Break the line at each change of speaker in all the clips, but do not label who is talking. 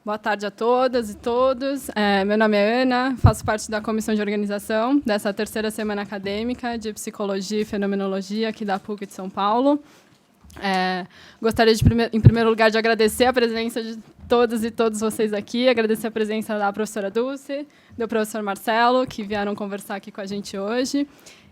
Boa tarde a todas e todos. Meu nome é Ana, faço parte da comissão de organização dessa terceira semana acadêmica de Psicologia e Fenomenologia aqui da PUC de São Paulo. Gostaria, em primeiro lugar, de agradecer a presença de todas e todos vocês aqui, agradecer a presença da professora Dulce, do professor Marcelo, que vieram conversar aqui com a gente hoje.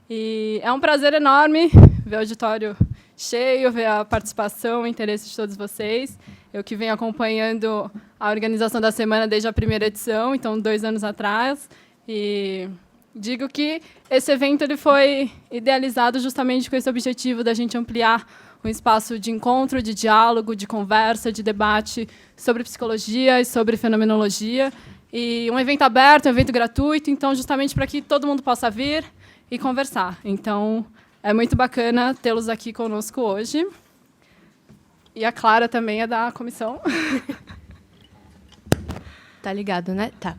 E é um prazer enorme ver o auditório cheio, ver a participação, o interesse de todos vocês. Eu que venho acompanhando a organização da semana desde a primeira edição, então 2 anos atrás, e digo que esse evento ele foi idealizado justamente com esse objetivo da gente ampliar um espaço de encontro, de diálogo, de conversa, de debate sobre psicologia e sobre fenomenologia. E um evento aberto, um evento gratuito, então justamente para que todo mundo possa vir e conversar. Então, é muito bacana tê-los aqui conosco hoje. E a Clara também é da comissão.
Tá ligado, né? Tá.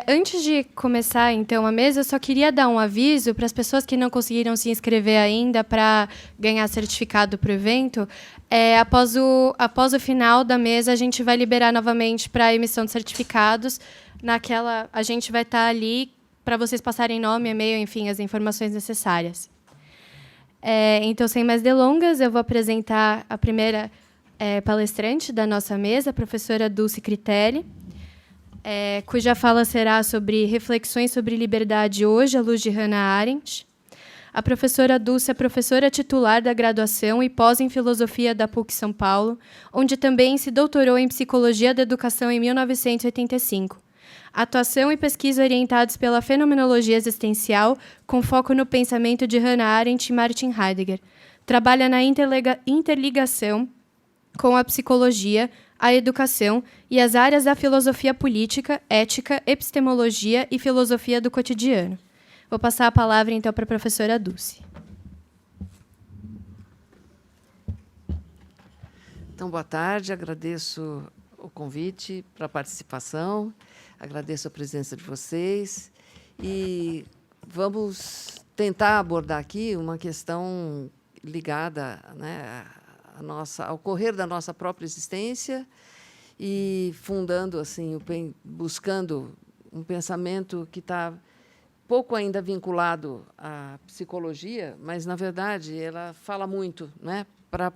Antes de começar, então, a mesa, eu só queria dar um aviso para as pessoas que não conseguiram se inscrever ainda para ganhar certificado para o evento. Após o final da mesa, a gente vai liberar novamente para a emissão de certificados. A gente vai estar ali para vocês passarem nome, e-mail, enfim, as informações necessárias. Então, sem mais delongas, eu vou apresentar a primeira palestrante da nossa mesa, a professora Dulce Critelli, cuja fala será sobre reflexões sobre liberdade hoje, à luz de Hannah Arendt. A professora Dulce é professora titular da graduação e pós em filosofia da PUC São Paulo, onde também se doutorou em psicologia da educação em 1985. Atuação e pesquisa orientadas pela fenomenologia existencial, com foco no pensamento de Hannah Arendt e Martin Heidegger. Trabalha na interligação com a psicologia, a educação e as áreas da filosofia política, ética, epistemologia e filosofia do cotidiano. Vou passar a palavra, então, para a professora Dulce.
Então, boa tarde. Agradeço o convite para a participação. Agradeço a presença de vocês e vamos tentar abordar aqui uma questão ligada, né, ao correr da nossa própria existência e fundando, assim, buscando um pensamento que está pouco ainda vinculado à psicologia, mas, na verdade, ela fala muito, né, para a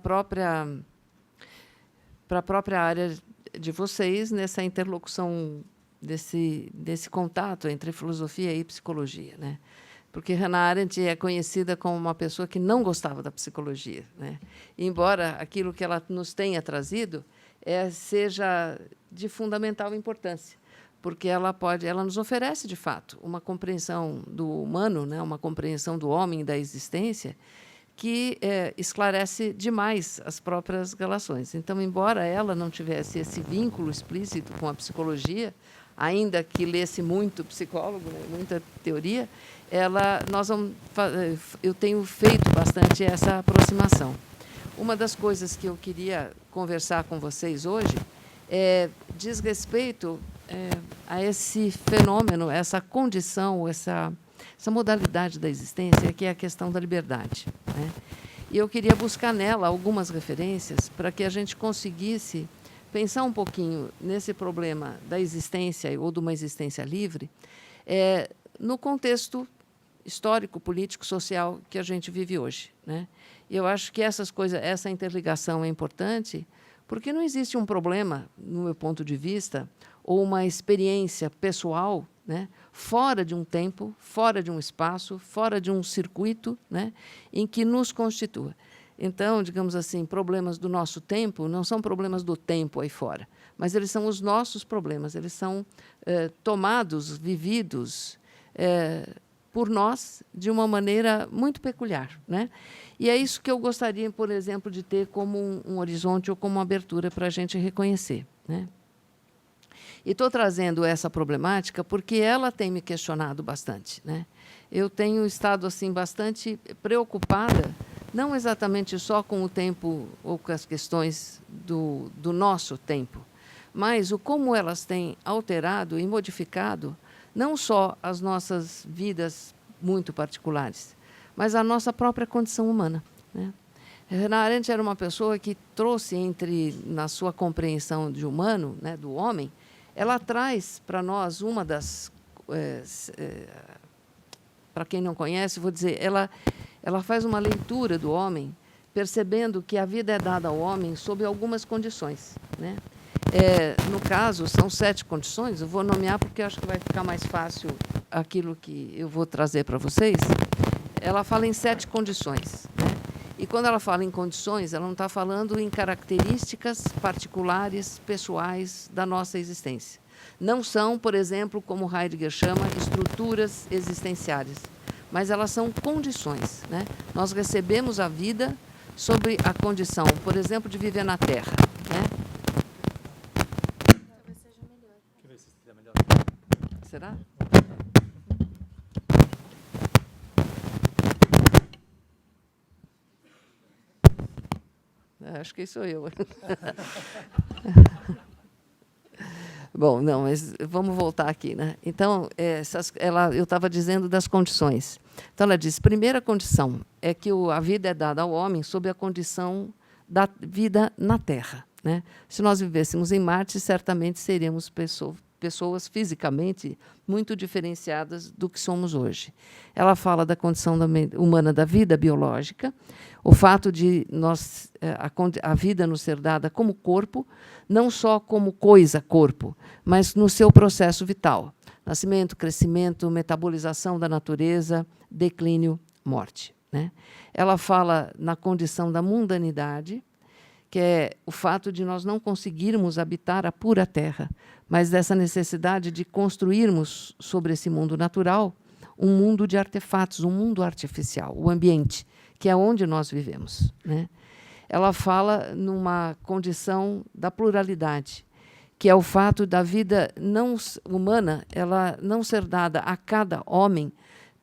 própria área de vocês, nessa interlocução desse contato entre filosofia e psicologia, né? Porque Hannah Arendt é conhecida como uma pessoa que não gostava da psicologia, né? Embora aquilo que ela nos tenha trazido seja de fundamental importância, porque ela nos oferece, de fato, uma compreensão do humano, né? Uma compreensão do homem, da existência, que esclarece demais as próprias relações. Então, embora ela não tivesse esse vínculo explícito com a psicologia, ainda que lesse muito psicólogo, né, muita teoria, eu tenho feito bastante essa aproximação. Uma das coisas que eu queria conversar com vocês hoje diz respeito a esse fenômeno, essa condição, essa modalidade da existência, que é a questão da liberdade, né? E eu queria buscar nela algumas referências para que a gente conseguisse pensar um pouquinho nesse problema da existência ou de uma existência livre, no contexto histórico, político, social que a gente vive hoje, né? E eu acho que essa interligação é importante, porque não existe um problema, no meu ponto de vista, ou uma experiência pessoal, né, fora de um tempo, fora de um espaço, fora de um circuito, né, em que nos constitua. Então, digamos assim, problemas do nosso tempo não são problemas do tempo aí fora, mas eles são os nossos problemas, eles são tomados, vividos por nós de uma maneira muito peculiar, né? E é isso que eu gostaria, por exemplo, de ter como um horizonte ou como uma abertura para a gente reconhecer, né? E estou trazendo essa problemática porque ela tem me questionado bastante, né? Eu tenho estado assim bastante preocupada, não exatamente só com o tempo ou com as questões do nosso tempo, mas como elas têm alterado e modificado não só as nossas vidas muito particulares, mas a nossa própria condição humana, né? Hannah Arendt era uma pessoa que trouxe na sua compreensão de humano, né, do homem, ela traz para nós uma das... para quem não conhece, vou dizer, ela faz uma leitura do homem, percebendo que a vida é dada ao homem sob algumas condições, né? No caso, são 7 condições, eu vou nomear porque acho que vai ficar mais fácil aquilo que eu vou trazer para vocês. Ela fala em 7 condições, né? E, quando ela fala em condições, ela não está falando em características particulares, pessoais da nossa existência. Não são, por exemplo, como Heidegger chama, estruturas existenciais, mas elas são condições, né? Nós recebemos a vida sobre a condição, por exemplo, de viver na Terra, né? Será? Acho que sou eu. Bom, não, mas vamos voltar aqui, né? Então, eu estava dizendo das condições. Então, ela diz: primeira condição é que a vida é dada ao homem sob a condição da vida na Terra, né? Se nós vivêssemos em Marte, certamente seríamos pessoas fisicamente muito diferenciadas do que somos hoje. Ela fala da condição humana da vida biológica, o fato de a vida nos ser dada como corpo, não só como coisa, corpo, mas no seu processo vital. Nascimento, crescimento, metabolização da natureza, declínio, morte, né? Ela fala na condição da mundanidade, que é o fato de nós não conseguirmos habitar a pura terra, mas dessa necessidade de construirmos sobre esse mundo natural um mundo de artefatos, um mundo artificial, o ambiente, que é onde nós vivemos, né? Ela fala numa condição da pluralidade, que é o fato da vida não humana, ela não ser dada a cada homem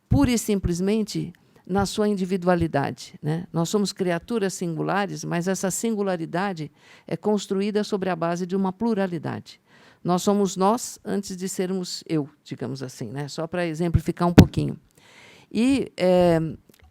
pura e simplesmente na sua individualidade, né? Nós somos criaturas singulares, mas essa singularidade é construída sobre a base de uma pluralidade. Nós somos nós antes de sermos eu, digamos assim, né? Só para exemplificar um pouquinho. E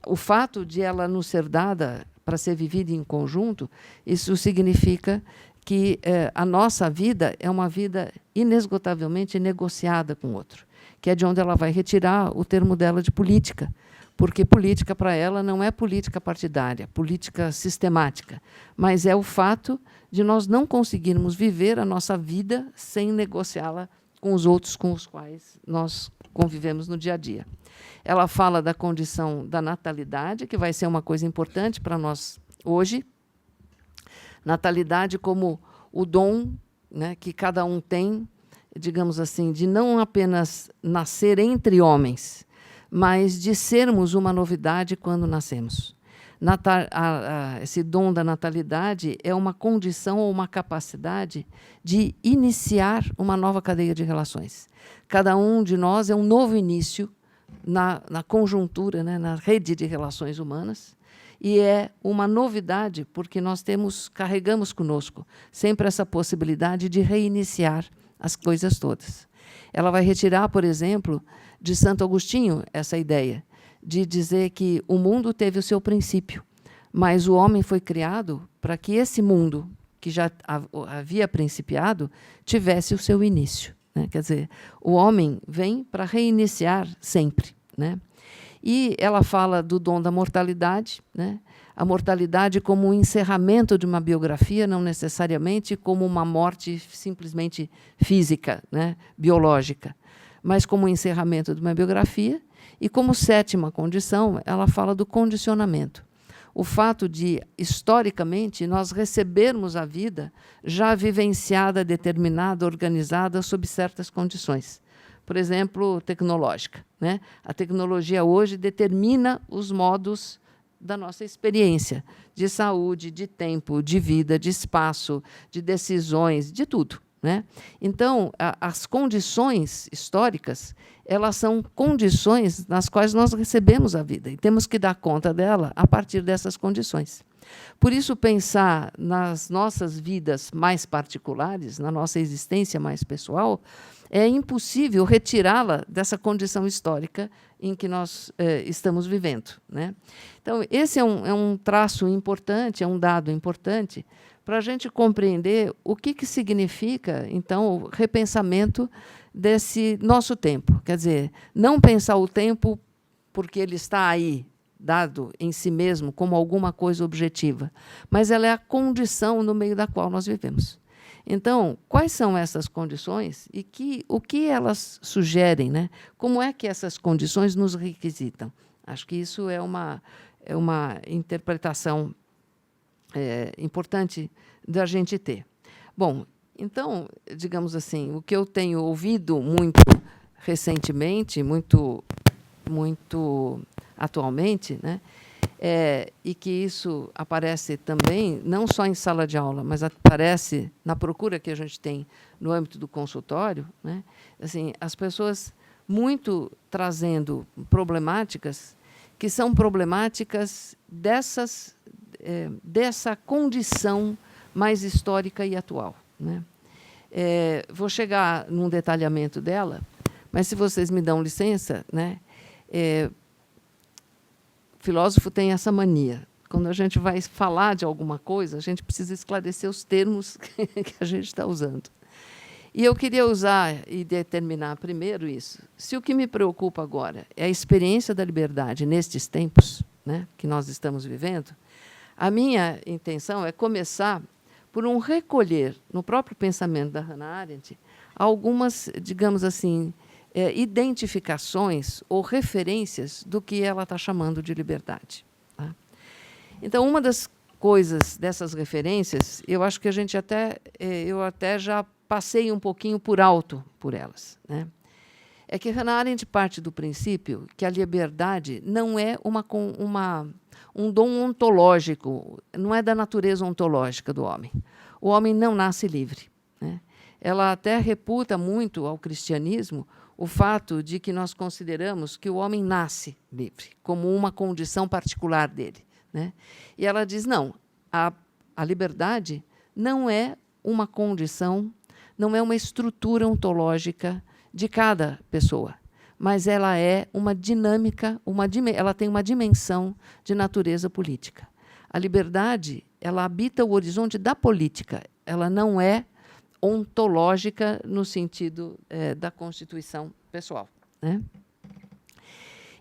o fato de ela nos ser dada para ser vivida em conjunto, isso significa que a nossa vida é uma vida inesgotavelmente negociada com o outro, que é de onde ela vai retirar o termo dela de política, porque política para ela não é política partidária, política sistemática, mas é o fato de nós não conseguirmos viver a nossa vida sem negociá-la com os outros com os quais nós convivemos no dia a dia. Ela fala da condição da natalidade, que vai ser uma coisa importante para nós hoje. Natalidade como o dom, né, que cada um tem, digamos assim, de não apenas nascer entre homens, mas de sermos uma novidade quando nascemos. Esse dom da natalidade é uma condição ou uma capacidade de iniciar uma nova cadeia de relações. Cada um de nós é um novo início na conjuntura, né, na rede de relações humanas, e é uma novidade porque nós carregamos conosco sempre essa possibilidade de reiniciar as coisas todas. Ela vai retirar, por exemplo, de Santo Agostinho essa ideia de dizer que o mundo teve o seu princípio, mas o homem foi criado para que esse mundo, que já havia principiado, tivesse o seu início, né? Quer dizer, o homem vem para reiniciar sempre, né? E ela fala do dom da mortalidade, né? A mortalidade como um encerramento de uma biografia, não necessariamente como uma morte simplesmente física, né? Biológica, mas como um encerramento de uma biografia. E, como 7ª condição, ela fala do condicionamento. O fato de, historicamente, nós recebermos a vida já vivenciada, determinada, organizada, sob certas condições. Por exemplo, tecnológica, né? A tecnologia hoje determina os modos da nossa experiência de saúde, de tempo, de vida, de espaço, de decisões, de tudo, né? Então, as condições históricas, elas são condições nas quais nós recebemos a vida e temos que dar conta dela a partir dessas condições. Por isso, pensar nas nossas vidas mais particulares, na nossa existência mais pessoal, é impossível retirá-la dessa condição histórica em que nós estamos vivendo, né? Então, esse é um traço importante, é um dado importante para a gente compreender o que significa, então, o repensamento desse nosso tempo. Quer dizer, não pensar o tempo porque ele está aí, dado em si mesmo como alguma coisa objetiva, mas ela é a condição no meio da qual nós vivemos. Então, quais são essas condições e o que elas sugerem, né? Como é que essas condições nos requisitam? Acho que isso é uma interpretação importante da gente ter. Bom, então, digamos assim, o que eu tenho ouvido muito recentemente, muito atualmente, né, e que isso aparece também, não só em sala de aula, mas aparece na procura que a gente tem no âmbito do consultório, né, assim, as pessoas muito trazendo problemáticas que são problemáticas dessa condição mais histórica e atual, né. Vou chegar num detalhamento dela, mas, se vocês me dão licença, né, o filósofo tem essa mania. Quando a gente vai falar de alguma coisa, a gente precisa esclarecer os termos que a gente está usando. E eu queria usar e determinar primeiro isso. Se o que me preocupa agora é a experiência da liberdade nestes tempos, né, que nós estamos vivendo, a minha intenção é começar por um recolher, no próprio pensamento da Hannah Arendt, algumas, digamos assim, identificações ou referências do que ela está chamando de liberdade. Tá? Então, uma das coisas dessas referências, eu acho que a gente eu até já passei um pouquinho por alto por elas, né? É que Hannah Arendt parte do princípio que a liberdade não é um dom ontológico, não é da natureza ontológica do homem. O homem não nasce livre, né? Ela até reputa muito ao cristianismo o fato de que nós consideramos que o homem nasce livre, como uma condição particular dele, né? E ela diz, não, a liberdade não é uma condição, não é uma estrutura ontológica de cada pessoa, mas ela é uma dinâmica, ela tem uma dimensão de natureza política. A liberdade, ela habita o horizonte da política, ela não é ontológica no sentido da Constituição pessoal, né?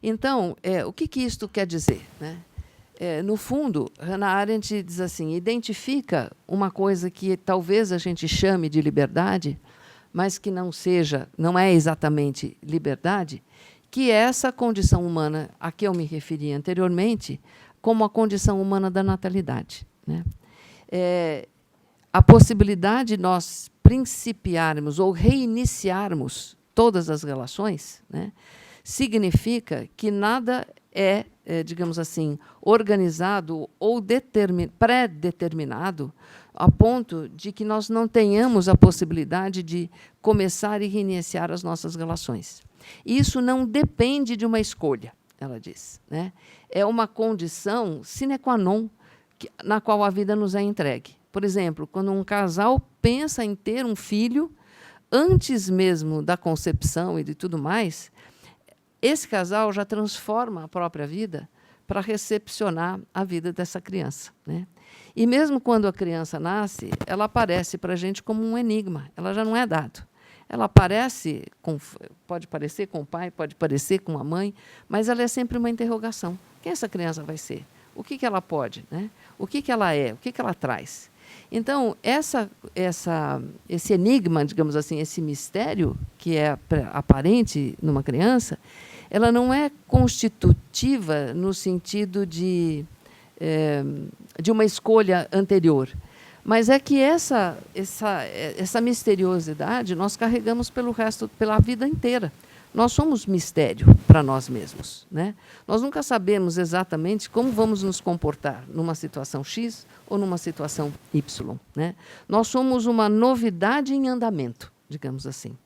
Então, o que isto quer dizer, né? No fundo, Hannah Arendt diz assim, identifica uma coisa que talvez a gente chame de liberdade, mas que não é exatamente liberdade, que é essa condição humana a que eu me referi anteriormente, como a condição humana da natalidade, né? A possibilidade de nós principiarmos ou reiniciarmos todas as relações, né, significa que nada digamos assim, organizado ou pré-determinado a ponto de que nós não tenhamos a possibilidade de começar e reiniciar as nossas relações. Isso não depende de uma escolha, ela diz, né? É uma condição sine qua non na qual a vida nos é entregue. Por exemplo, quando um casal pensa em ter um filho, antes mesmo da concepção e de tudo mais, esse casal já transforma a própria vida para recepcionar a vida dessa criança, né? E mesmo quando a criança nasce, ela aparece para a gente como um enigma, ela já não é dado. Ela aparece, pode parecer com o pai, pode parecer com a mãe, mas ela é sempre uma interrogação. Quem essa criança vai ser? O que ela pode, né? O que ela é? O que ela traz? Então, esse enigma, digamos assim, esse mistério que é aparente numa criança, ela não é constitutiva no sentido de uma escolha anterior, mas é que essa misteriosidade nós carregamos pela vida inteira. Nós somos mistério para nós mesmos, né? Nós nunca sabemos exatamente como vamos nos comportar numa situação X ou numa situação Y, né? Nós somos uma novidade em andamento, digamos assim.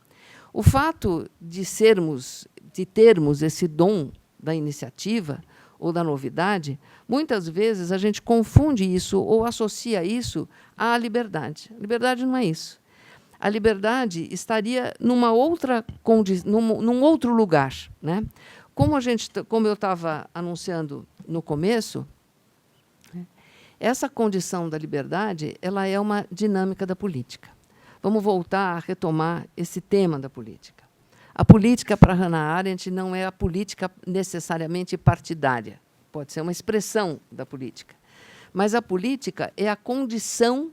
O fato de termos esse dom da iniciativa, ou da novidade, muitas vezes a gente confunde isso ou associa isso à liberdade. A liberdade não é isso. A liberdade estaria num outro lugar, né? Como eu estava anunciando no começo, essa condição da liberdade, ela é uma dinâmica da política. Vamos voltar a retomar esse tema da política. A política, para Hannah Arendt, não é a política necessariamente partidária. Pode ser uma expressão da política. Mas a política é a condição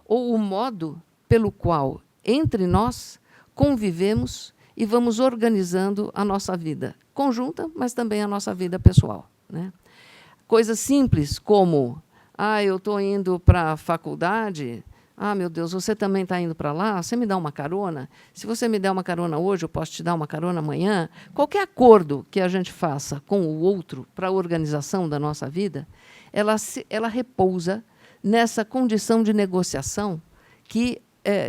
ou o modo pelo qual, entre nós, convivemos e vamos organizando a nossa vida conjunta, mas também a nossa vida pessoal, né? Coisas simples como: eu estou indo para a faculdade. Meu Deus, você também está indo para lá? Você me dá uma carona? Se você me der uma carona hoje, eu posso te dar uma carona amanhã. Qualquer acordo que a gente faça com o outro para a organização da nossa vida, ela repousa nessa condição de negociação que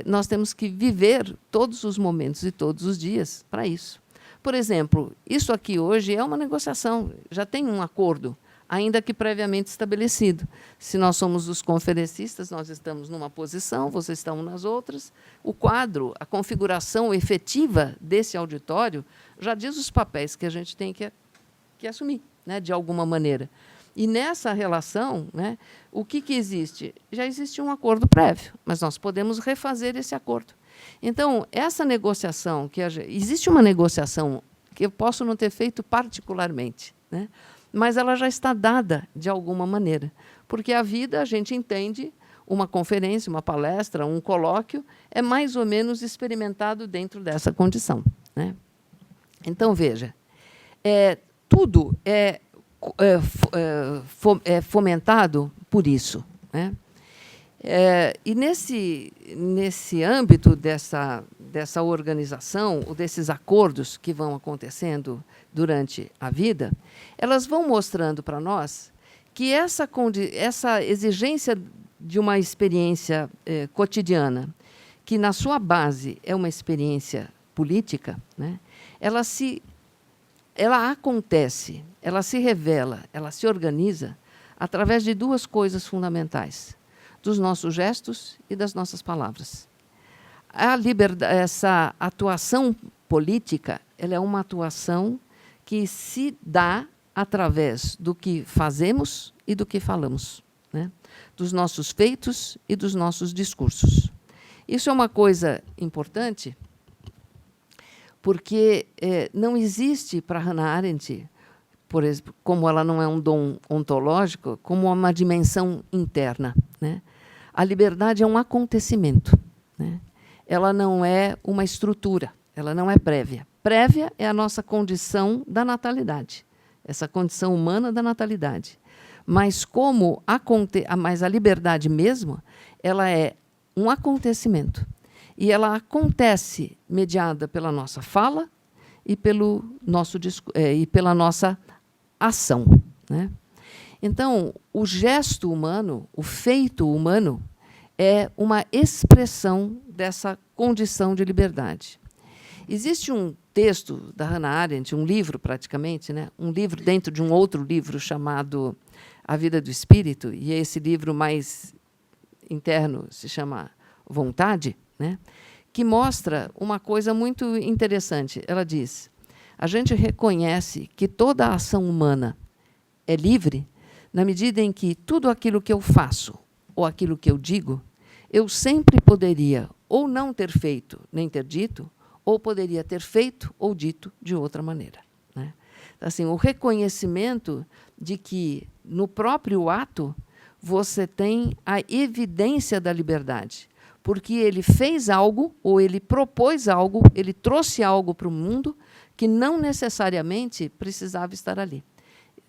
nós temos que viver todos os momentos e todos os dias para isso. Por exemplo, isso aqui hoje é uma negociação, já tem um acordo, ainda que previamente estabelecido. Se nós somos os conferencistas, nós estamos numa posição, vocês estão nas outras. O quadro, a configuração efetiva desse auditório já diz os papéis que a gente tem que assumir, né, de alguma maneira. E nessa relação, né, o que existe? Já existe um acordo prévio, mas nós podemos refazer esse acordo. Então, essa negociação, existe uma negociação que eu posso não ter feito particularmente, né, mas ela já está dada de alguma maneira. Porque a vida, a gente entende, uma conferência, uma palestra, um colóquio, é mais ou menos experimentado dentro dessa condição, né? Então, veja, tudo é fomentado por isso, né? E nesse âmbito dessa organização, ou desses acordos que vão acontecendo durante a vida, elas vão mostrando para nós que essa exigência de uma experiência cotidiana, que na sua base é uma experiência política, né, ela acontece, ela se revela, ela se organiza através de duas coisas fundamentais: dos nossos gestos e das nossas palavras. Essa atuação política, ela é uma atuação que se dá através do que fazemos e do que falamos, né? Dos nossos feitos e dos nossos discursos. Isso é uma coisa importante, porque não existe para Hannah Arendt, por exemplo, como ela não é um dom ontológico, como uma dimensão interna, né? A liberdade é um acontecimento, né? Ela não é uma estrutura, ela não é prévia. Prévia é a nossa condição da natalidade, essa condição humana da natalidade. Mas mas a liberdade mesmo, ela é um acontecimento. E ela acontece mediada pela nossa fala e pela nossa ação, né? Então, o gesto humano, o feito humano, é uma expressão dessa condição de liberdade. Existe um texto da Hannah Arendt, um livro praticamente, né? Um livro dentro de um outro livro chamado A Vida do Espírito, e esse livro mais interno se chama Vontade, né? Que mostra uma coisa muito interessante. Ela diz: a gente reconhece que toda a ação humana é livre na medida em que tudo aquilo que eu faço ou aquilo que eu digo, eu sempre poderia ou não ter feito nem ter dito, ou poderia ter feito ou dito de outra maneira, né? Assim, o reconhecimento de que, no próprio ato, você tem a evidência da liberdade, porque ele fez algo, ou ele propôs algo, ele trouxe algo para o mundo que não necessariamente precisava estar ali.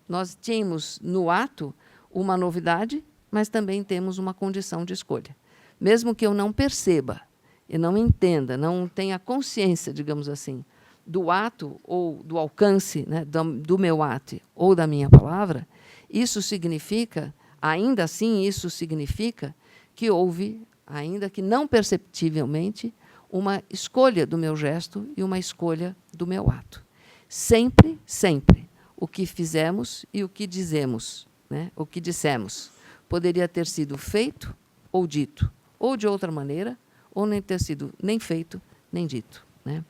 Nós tínhamos, no ato, uma novidade, mas também temos uma condição de escolha. Mesmo que eu não perceba, e não entenda, não tenha consciência, digamos assim, do ato ou do alcance, né, do meu ato ou da minha palavra, isso significa, ainda assim, isso significa que houve, ainda que não perceptivelmente, uma escolha do meu gesto e uma escolha do meu ato. Sempre, sempre, o que fizemos e o que dizemos, né? O que dissemos. Poderia ter sido feito ou dito, ou de outra maneira, ou nem ter sido nem feito, nem dito, né?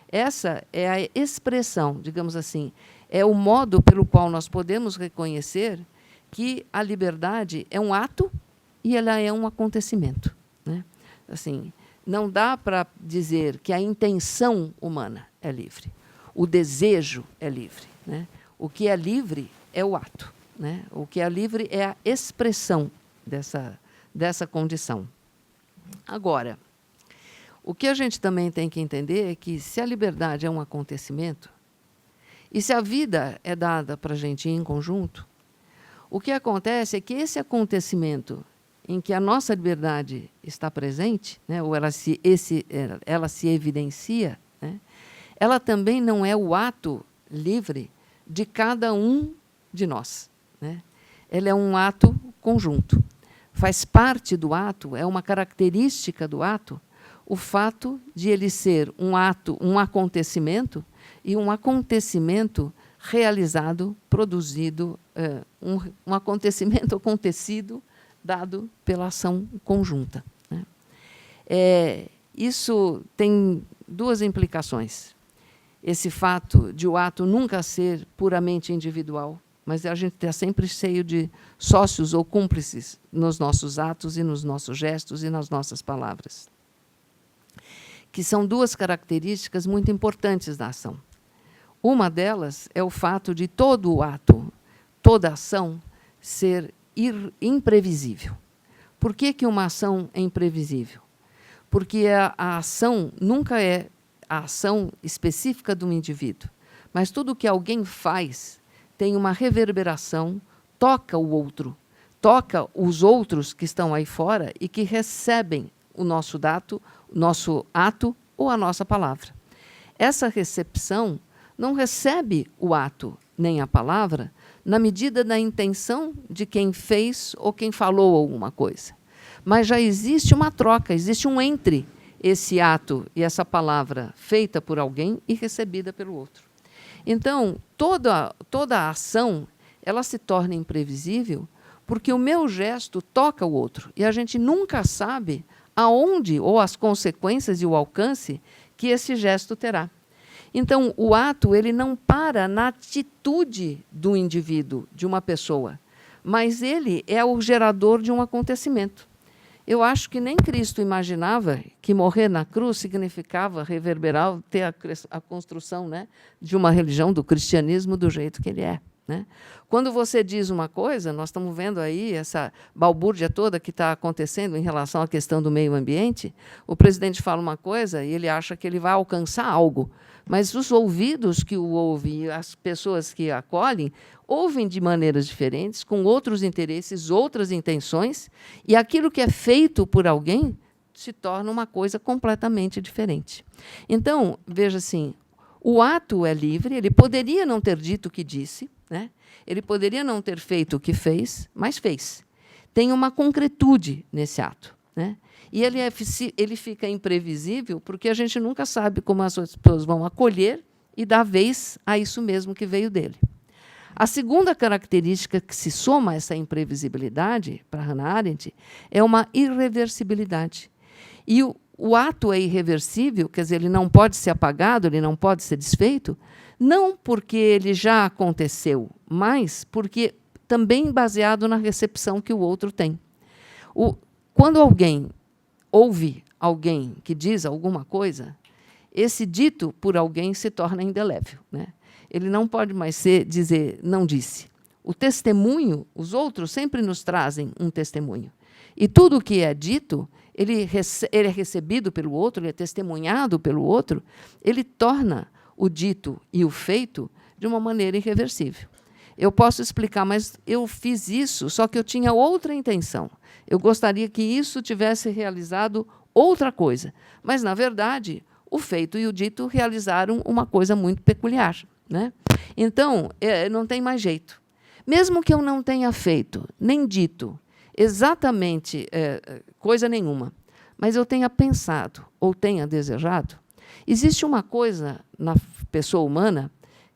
Essa é a expressão, digamos assim, é o modo pelo qual nós podemos reconhecer que a liberdade é um ato e ela é um acontecimento, né? Assim, não dá para dizer que a intenção humana é livre, o desejo é livre, né? O que é livre é o ato, né? O que é livre é a expressão dessa condição. Agora, o que a gente também tem que entender é que, se a liberdade é um acontecimento, e se a vida é dada para a gente em conjunto, o que acontece é que esse acontecimento em que a nossa liberdade está presente, né, ou ela se evidencia, né, ela também não é o ato livre de cada um de nós, né? Ela é um ato conjunto. Faz parte do ato, é uma característica do ato, o fato de ele ser um ato, um acontecimento, e um acontecimento realizado, produzido, um acontecimento acontecido, dado pela ação conjunta, né? Isso tem duas implicações. Esse fato de o ato nunca ser puramente individual, mas a gente está sempre cheio de sócios ou cúmplices nos nossos atos e nos nossos gestos e nas nossas palavras, que são duas características muito importantes da ação. Uma delas é o fato de todo o ato, toda ação, ser imprevisível. Por que uma ação é imprevisível? Porque a ação nunca é a ação específica de um indivíduo, mas tudo o que alguém faz tem uma reverberação, toca o outro, toca os outros que estão aí fora e que recebem o nosso ato ou a nossa palavra. Essa recepção não recebe o ato nem a palavra na medida da intenção de quem fez ou quem falou alguma coisa. Mas já existe uma troca, existe um entre esse ato e essa palavra feita por alguém e recebida pelo outro. Então, toda a ação ela se torna imprevisível porque o meu gesto toca o outro e a gente nunca sabe aonde ou as consequências e o alcance que esse gesto terá. Então, o ato ele não para na atitude do indivíduo, de uma pessoa, mas ele é o gerador de um acontecimento. Eu acho que nem Cristo imaginava que morrer na cruz significava reverberar, ter a construção, né, de uma religião, do cristianismo, do jeito que ele é, né? Quando você diz uma coisa, nós estamos vendo aí essa balbúrdia toda que está acontecendo em relação à questão do meio ambiente, o presidente fala uma coisa e ele acha que ele vai alcançar algo, mas os ouvidos que o ouvem, as pessoas que acolhem, ouvem de maneiras diferentes, com outros interesses, outras intenções, e aquilo que é feito por alguém se torna uma coisa completamente diferente. Então, veja assim, o ato é livre, ele poderia não ter dito o que disse, né? Ele poderia não ter feito o que fez, mas fez. Tem uma concretude nesse ato, né? E ele fica imprevisível porque a gente nunca sabe como as pessoas vão acolher e dar vez a isso mesmo que veio dele. A segunda característica que se soma a essa imprevisibilidade, para Hannah Arendt, é uma irreversibilidade. E o ato é irreversível, quer dizer, ele não pode ser apagado, ele não pode ser desfeito, não porque ele já aconteceu, mas porque também baseado na recepção que o outro tem. Quando alguém ouve alguém que diz alguma coisa, esse dito por alguém se torna indelével, né? Ele não pode mais dizer não disse. O testemunho, os outros sempre nos trazem um testemunho. E tudo o que é dito, ele é recebido pelo outro, ele é testemunhado pelo outro, ele torna o dito e o feito de uma maneira irreversível. Eu posso explicar, mas eu fiz isso, só que eu tinha outra intenção. Eu gostaria que isso tivesse realizado outra coisa. Mas, na verdade, o feito e o dito realizaram uma coisa muito peculiar, né? Então, não tem mais jeito. Mesmo que eu não tenha feito, nem dito exatamente coisa nenhuma, mas eu tenha pensado ou tenha desejado, existe uma coisa na pessoa humana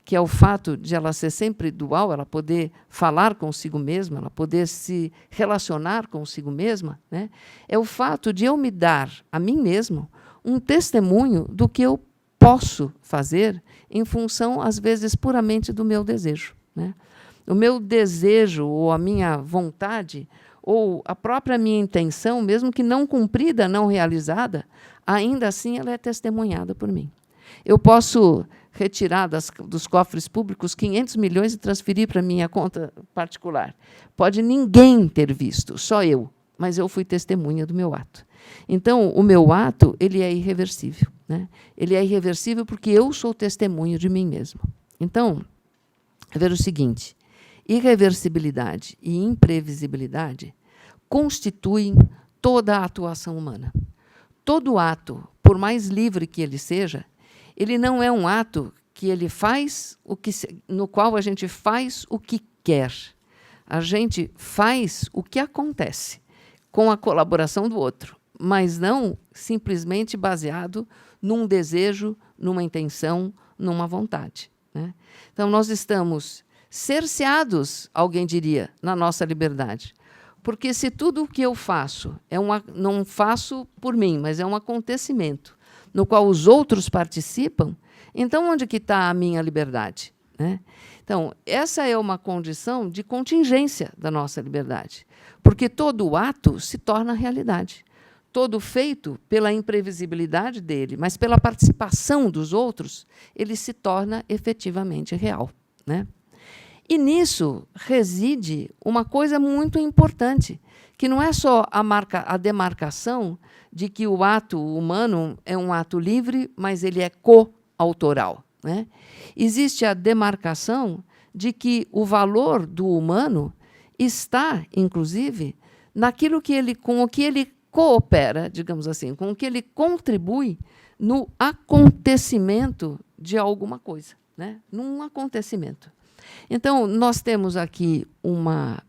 que é o fato de ela ser sempre dual, ela poder falar consigo mesma, ela poder se relacionar consigo mesma, né? É o fato de eu me dar a mim mesmo um testemunho do que eu posso fazer em função, às vezes, puramente do meu desejo, né? O meu desejo, ou a minha vontade, ou a própria minha intenção, mesmo que não cumprida, não realizada, ainda assim ela é testemunhada por mim. Eu posso retirar dos cofres públicos 500 milhões e transferir para a minha conta particular. Pode ninguém ter visto, só eu, mas eu fui testemunha do meu ato. Então, o meu ato ele é irreversível, né? Ele é irreversível porque eu sou testemunho de mim mesmo. Então, ver o seguinte, irreversibilidade e imprevisibilidade constituem toda a atuação humana. Todo ato, por mais livre que ele seja, ele não é um ato que ele faz no qual a gente faz o que quer. A gente faz o que acontece com a colaboração do outro, mas não simplesmente baseado num desejo, numa intenção, numa vontade, né? Então, nós estamos cerceados, alguém diria, na nossa liberdade. Porque se tudo o que eu faço não faço por mim, mas é um acontecimento no qual os outros participam, então onde que está a minha liberdade, né? Então, essa é uma condição de contingência da nossa liberdade, porque todo ato se torna realidade. Todo feito, pela imprevisibilidade dele, mas pela participação dos outros, ele se torna efetivamente real, né? E nisso reside uma coisa muito importante, que não é só a demarcação de que o ato humano é um ato livre, mas ele é coautoral, né? Existe a demarcação de que o valor do humano está, inclusive, naquilo com o que ele coopera, digamos assim, com o que ele contribui no acontecimento de alguma coisa, né? Num acontecimento. Então, nós temos aqui uma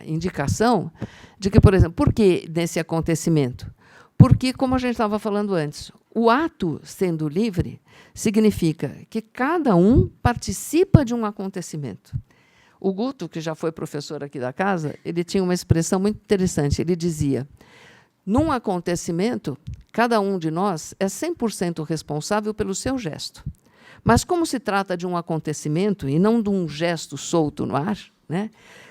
indicação de que, por exemplo, por que nesse acontecimento? Porque, como a gente estava falando antes, o ato sendo livre significa que cada um participa de um acontecimento. O Guto, que já foi professor aqui da casa, ele tinha uma expressão muito interessante. Ele dizia, num acontecimento, cada um de nós é 100% responsável pelo seu gesto. Mas, como se trata de um acontecimento e não de um gesto solto no ar, né?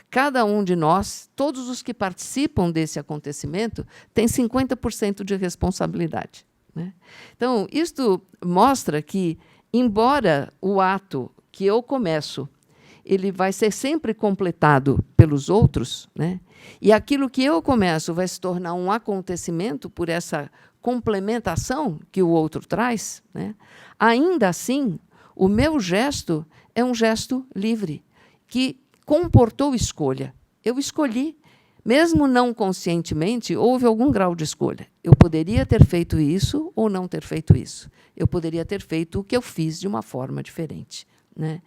Cada um de nós, todos os que participam desse acontecimento, tem 50% de responsabilidade, né? Então, isto mostra que, embora o ato que eu começo, ele vai ser sempre completado pelos outros, né? E aquilo que eu começo vai se tornar um acontecimento por essa complementação que o outro traz, né? Ainda assim, o meu gesto é um gesto livre, que comportou escolha. Eu escolhi, mesmo não conscientemente, houve algum grau de escolha. Eu poderia ter feito isso ou não ter feito isso. Eu poderia ter feito o que eu fiz de uma forma diferente, né?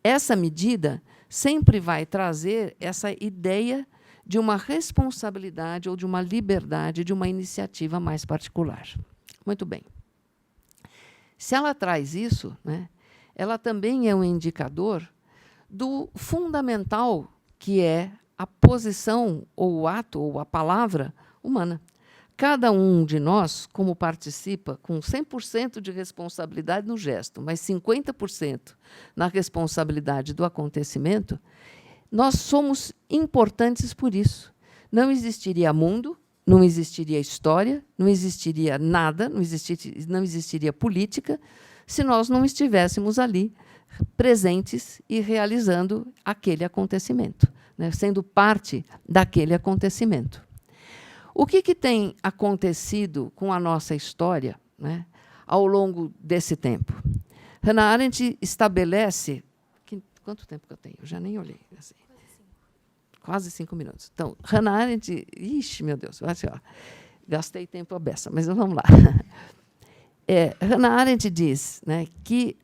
Essa medida sempre vai trazer essa ideia de uma responsabilidade ou de uma liberdade, de uma iniciativa mais particular. Muito bem. Se ela traz isso, né, ela também é um indicador do fundamental que é a posição, ou o ato, ou a palavra humana. Cada um de nós, como participa com 100% de responsabilidade no gesto, mas 50% na responsabilidade do acontecimento, nós somos importantes por isso. Não existiria mundo, não existiria história, não existiria nada, não existiria política, se nós não estivéssemos ali presentes e realizando aquele acontecimento, né, sendo parte daquele acontecimento. O que tem acontecido com a nossa história, né, ao longo desse tempo? Hannah Arendt estabelece... Quanto tempo que eu tenho? Eu já nem olhei. Assim. Quase 5 minutos. Então, Hannah Arendt... Ixi, meu Deus, assim, ó, gastei tempo à beça, mas vamos lá. Hannah Arendt diz, né, que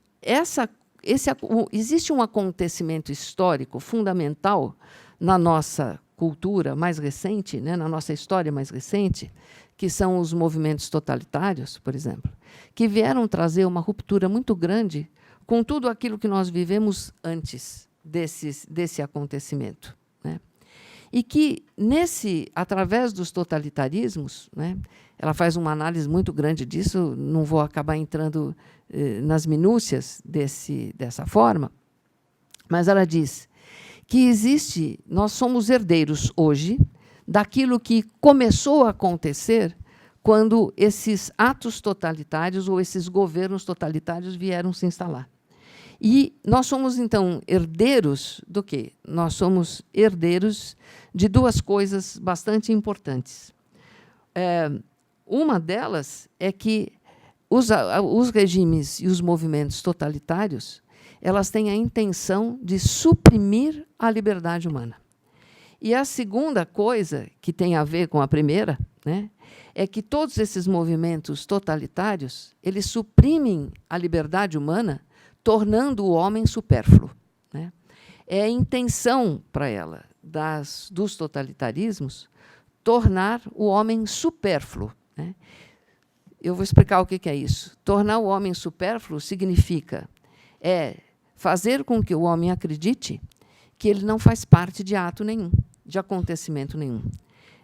existe um acontecimento histórico fundamental na nossa cultura mais recente, né, na nossa história mais recente, que são os movimentos totalitários, por exemplo, que vieram trazer uma ruptura muito grande com tudo aquilo que nós vivemos antes desse acontecimento, né? E que, através dos totalitarismos, né, ela faz uma análise muito grande disso, não vou acabar entrando nas minúcias dessa forma, mas ela diz que nós somos herdeiros hoje daquilo que começou a acontecer quando esses atos totalitários ou esses governos totalitários vieram se instalar. E nós somos, então, herdeiros do quê? Nós somos herdeiros de duas coisas bastante importantes. Uma delas é que os regimes e os movimentos totalitários, elas têm a intenção de suprimir a liberdade humana. E a segunda coisa, que tem a ver com a primeira, né, é que todos esses movimentos totalitários, eles suprimem a liberdade humana, tornando o homem supérfluo, né? É a intenção para ela dos totalitarismos tornar o homem supérfluo, né? Eu vou explicar o que é isso. Tornar o homem supérfluo significa fazer com que o homem acredite que ele não faz parte de ato nenhum, de acontecimento nenhum.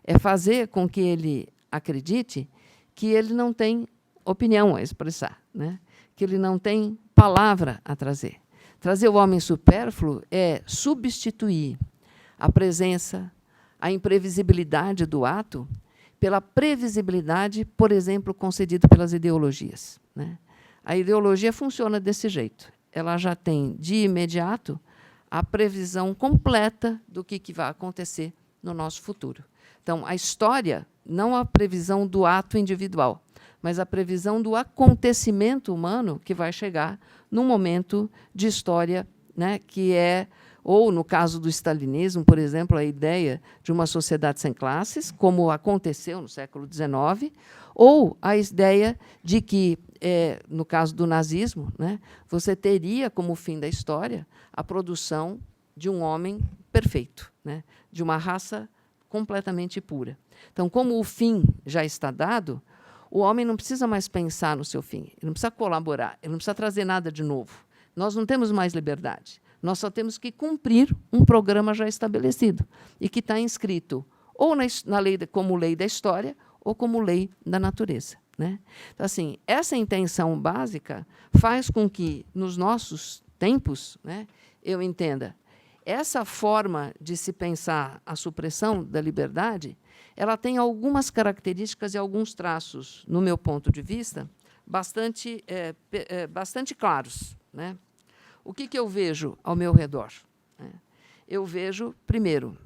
É fazer com que ele acredite que ele não tem opinião a expressar, né? Que ele não tem palavra a trazer. Trazer o homem supérfluo é substituir a presença, a imprevisibilidade do ato pela previsibilidade, por exemplo, concedida pelas ideologias, né? A ideologia funciona desse jeito. Ela já tem, de imediato, a previsão completa do que vai acontecer no nosso futuro. Então, a história, não a previsão do ato individual, mas a previsão do acontecimento humano que vai chegar num momento de história, né, que ou, no caso do stalinismo, por exemplo, a ideia de uma sociedade sem classes, como aconteceu no século XIX, ou a ideia de que, no caso do nazismo, né, você teria como fim da história a produção de um homem perfeito, né, de uma raça completamente pura. Então, como o fim já está dado, o homem não precisa mais pensar no seu fim, ele não precisa colaborar, ele não precisa trazer nada de novo. Nós não temos mais liberdade. Nós só temos que cumprir um programa já estabelecido e que está inscrito ou na lei como lei da história ou como lei da natureza, né? Então, assim, essa intenção básica faz com que, nos nossos tempos, né, eu entenda, essa forma de se pensar a supressão da liberdade, ela tem algumas características e alguns traços, no meu ponto de vista, bastante claros, né? O que eu vejo ao meu redor, né? Eu vejo, primeiro,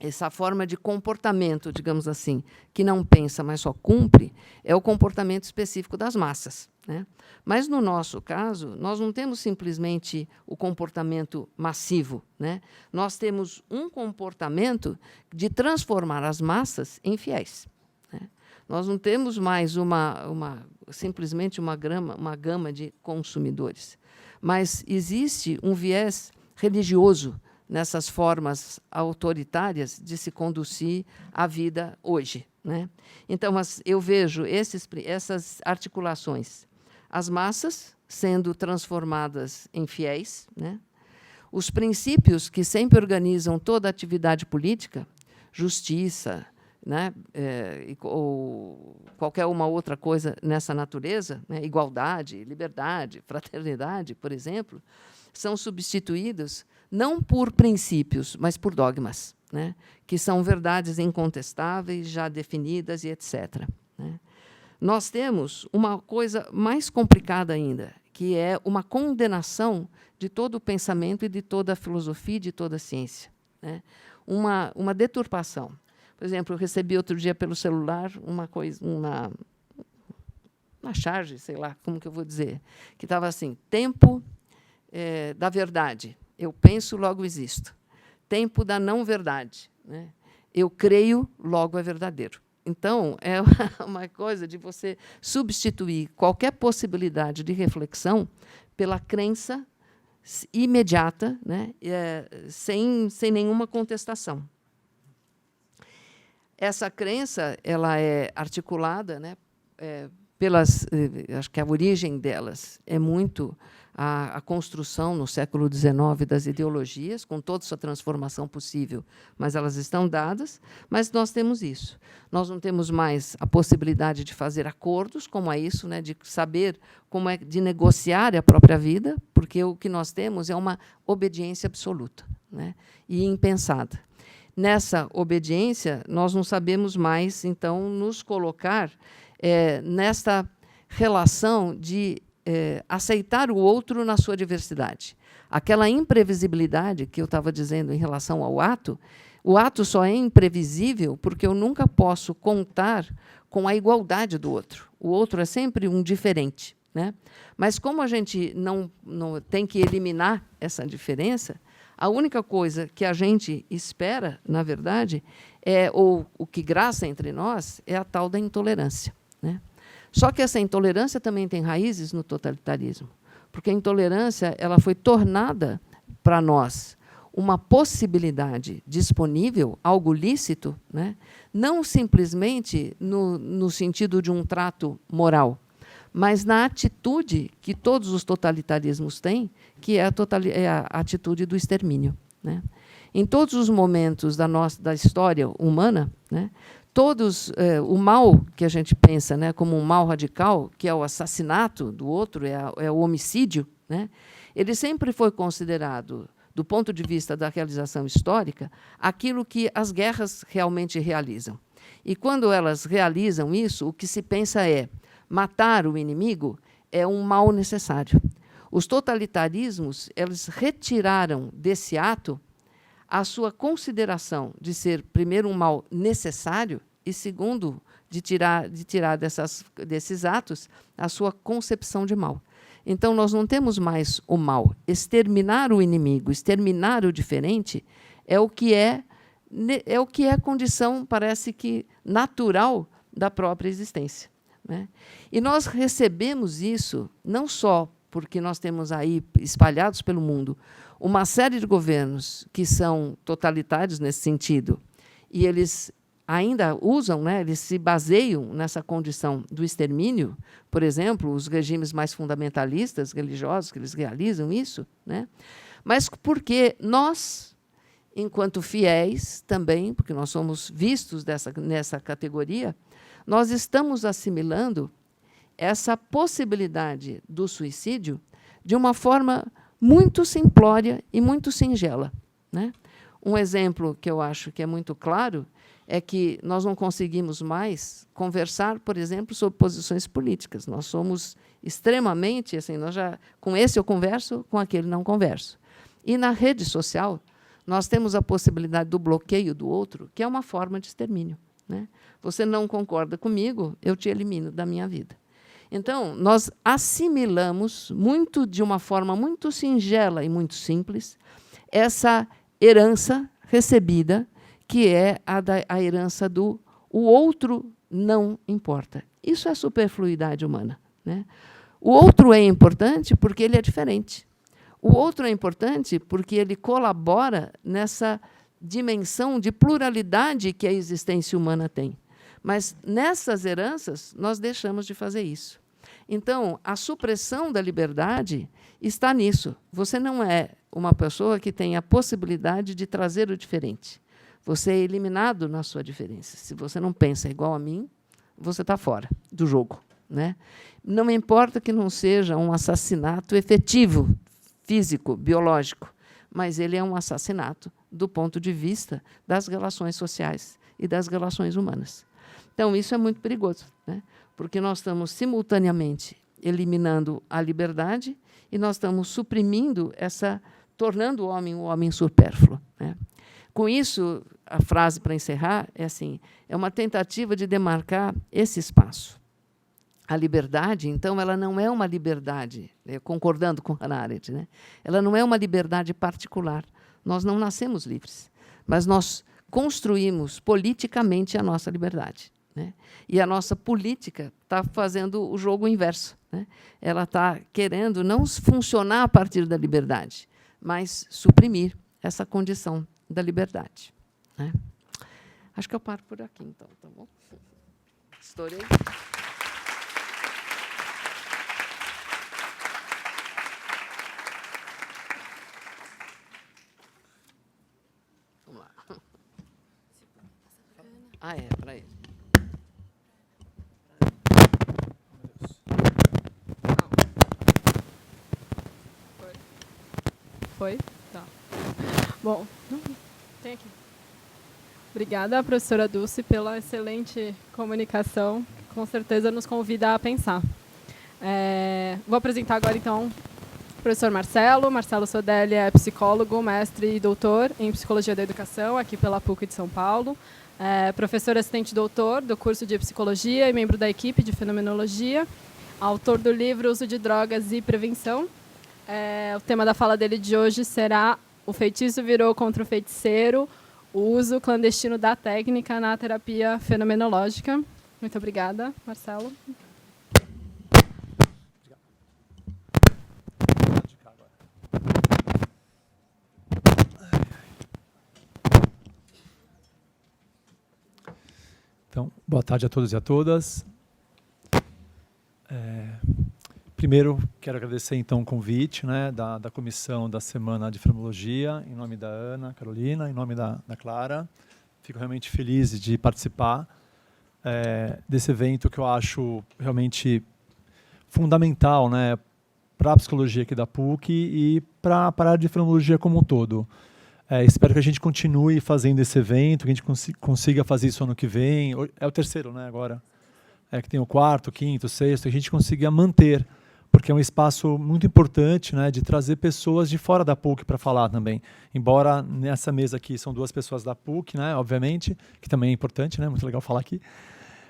essa forma de comportamento, digamos assim, que não pensa, mas só cumpre, é o comportamento específico das massas, né? Mas, no nosso caso, nós não temos simplesmente o comportamento massivo, né? Nós temos um comportamento de transformar as massas em fiéis, né? Nós não temos mais simplesmente uma gama de consumidores, mas existe um viés religioso nessas formas autoritárias de se conduzir a vida hoje, né? Então, eu vejo essas articulações. As massas sendo transformadas em fiéis, né? Os princípios que sempre organizam toda a atividade política, justiça, né, ou qualquer uma outra coisa nessa natureza, né, igualdade, liberdade, fraternidade, por exemplo, são substituídos não por princípios, mas por dogmas, né, que são verdades incontestáveis, já definidas e etc., né? Nós temos uma coisa mais complicada ainda, que é uma condenação de todo o pensamento e de toda a filosofia e de toda a ciência, né? Uma deturpação. Por exemplo, eu recebi outro dia pelo celular uma charge, sei lá, como que eu vou dizer, que estava assim: tempo da verdade. Eu penso, logo existo. Tempo da não-verdade, né? Eu creio, logo é verdadeiro. Então, é uma coisa de você substituir qualquer possibilidade de reflexão pela crença imediata, né, sem nenhuma contestação. Essa crença ela é articulada, né, acho que a origem delas é muito a construção, no século XIX, das ideologias, com toda sua transformação possível, mas elas estão dadas, mas nós temos isso. Nós não temos mais a possibilidade de fazer acordos, como é isso, né, de saber como é de negociar a própria vida, porque o que nós temos é uma obediência absoluta, né, e impensada. Nessa obediência, nós não sabemos mais, então, nos colocar nesta relação de aceitar o outro na sua diversidade. Aquela imprevisibilidade que eu estava dizendo em relação ao ato, o ato só é imprevisível porque eu nunca posso contar com a igualdade do outro. O outro é sempre um diferente, né? Mas como a gente não tem que eliminar essa diferença, a única coisa que a gente espera, na verdade, ou o que graça entre nós, é a tal da intolerância, né? Só que essa intolerância também tem raízes no totalitarismo, porque a intolerância ela foi tornada para nós uma possibilidade disponível, algo lícito, né? Não simplesmente no sentido de um trato moral, mas na atitude que todos os totalitarismos têm, que é a atitude do extermínio, né? Em todos os momentos da história humana, né, o mal que a gente pensa, né, como um mal radical, que é o assassinato do outro, é o homicídio, né, ele sempre foi considerado, do ponto de vista da realização histórica, aquilo que as guerras realmente realizam. E, quando elas realizam isso, o que se pensa é matar o inimigo é um mal necessário. Os totalitarismos eles retiraram desse ato a sua consideração de ser, primeiro, um mal necessário e, segundo, de tirar desses atos a sua concepção de mal. Então, nós não temos mais o mal. Exterminar o inimigo, exterminar o diferente, é o que é condição, parece que, natural da própria existência, né? E nós recebemos isso não só porque nós temos aí, espalhados pelo mundo, uma série de governos que são totalitários nesse sentido, e eles ainda usam, né, eles se baseiam nessa condição do extermínio, por exemplo, os regimes mais fundamentalistas, religiosos, que eles realizam isso, né? Mas porque nós, enquanto fiéis também, porque nós somos vistos nessa categoria, nós estamos assimilando essa possibilidade do suicídio de uma forma muito simplória e muito singela, né? Um exemplo que eu acho que é muito claro é que nós não conseguimos mais conversar, por exemplo, sobre posições políticas. Nós somos extremamente, assim, com esse eu converso, com aquele não converso. E na rede social, nós temos a possibilidade do bloqueio do outro, que é uma forma de extermínio, né? Você não concorda comigo, eu te elimino da minha vida. Então, nós assimilamos de uma forma muito singela e muito simples essa herança recebida, que é a herança do o outro não importa. Isso é superfluidade humana, né? O outro é importante porque ele é diferente. O outro é importante porque ele colabora nessa dimensão de pluralidade que a existência humana tem. Mas, nessas heranças, nós deixamos de fazer isso. Então, a supressão da liberdade está nisso. Você não é uma pessoa que tem a possibilidade de trazer o diferente. Você é eliminado na sua diferença. Se você não pensa igual a mim, você está fora do jogo, né? Não me importa que não seja um assassinato efetivo, físico, biológico, mas ele é um assassinato do ponto de vista das relações sociais e das relações humanas. Então, isso é muito perigoso, né? Porque nós estamos simultaneamente eliminando a liberdade e nós estamos suprimindo tornando o homem supérfluo, né? Com isso, a frase para encerrar é assim: é uma tentativa de demarcar esse espaço. A liberdade, então, ela não é uma liberdade, concordando com Hannah Arendt, né? Ela não é uma liberdade particular. Nós não nascemos livres, mas nós construímos politicamente a nossa liberdade, né? E a nossa política está fazendo o jogo inverso, né? Ela está querendo não funcionar a partir da liberdade, mas suprimir essa condição da liberdade, né? Acho que eu paro por aqui, então, tá bom? Estourei. Vamos lá. Ah, é, para ele.
Foi? Tá. Bom, tem aqui. Obrigada, professora Dulce, pela excelente comunicação, que com certeza nos convida a pensar. Vou apresentar agora, então, o professor Marcelo. Marcelo Sodelli é psicólogo, mestre e doutor em Psicologia da Educação, aqui pela PUC de São Paulo. Professor assistente doutor do curso de Psicologia e membro da equipe de Fenomenologia. Autor do livro Uso de Drogas e Prevenção. O tema da fala dele de hoje será O feitiço virou contra o feiticeiro, o uso clandestino da técnica na terapia fenomenológica. Muito obrigada, Marcelo.
Então, boa tarde a todos e a todas. Primeiro, quero agradecer então o convite, né, da comissão da Semana de Fenomenologia, em nome da Ana, Carolina, em nome da Clara. Fico realmente feliz de participar desse evento que eu acho realmente fundamental, né, para a psicologia aqui da PUC e para a área de fenomenologia como um todo. Espero que a gente continue fazendo esse evento, que a gente consiga fazer isso ano que vem. É o terceiro, né, agora? Que tem o quarto, quinto, sexto, que a gente consiga manter, porque é um espaço muito importante, né, de trazer pessoas de fora da PUC para falar também. Embora nessa mesa aqui são duas pessoas da PUC, né, obviamente, que também é importante, né, muito legal falar aqui.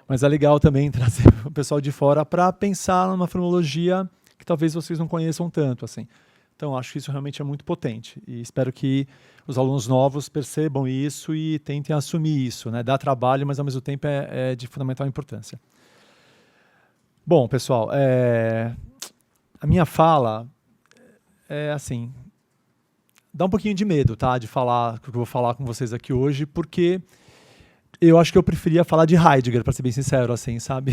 Mas é legal também trazer o pessoal de fora para pensar numa fenomenologia que talvez vocês não conheçam tanto, assim. Então, acho que isso realmente é muito potente e espero que os alunos novos percebam isso e tentem assumir isso, né? Dá trabalho, mas ao mesmo tempo é de fundamental importância. Bom, pessoal, a minha fala é assim, dá um pouquinho de medo, tá? De falar o que eu vou falar com vocês aqui hoje, porque eu acho que eu preferia falar de Heidegger, para ser bem sincero, assim, sabe?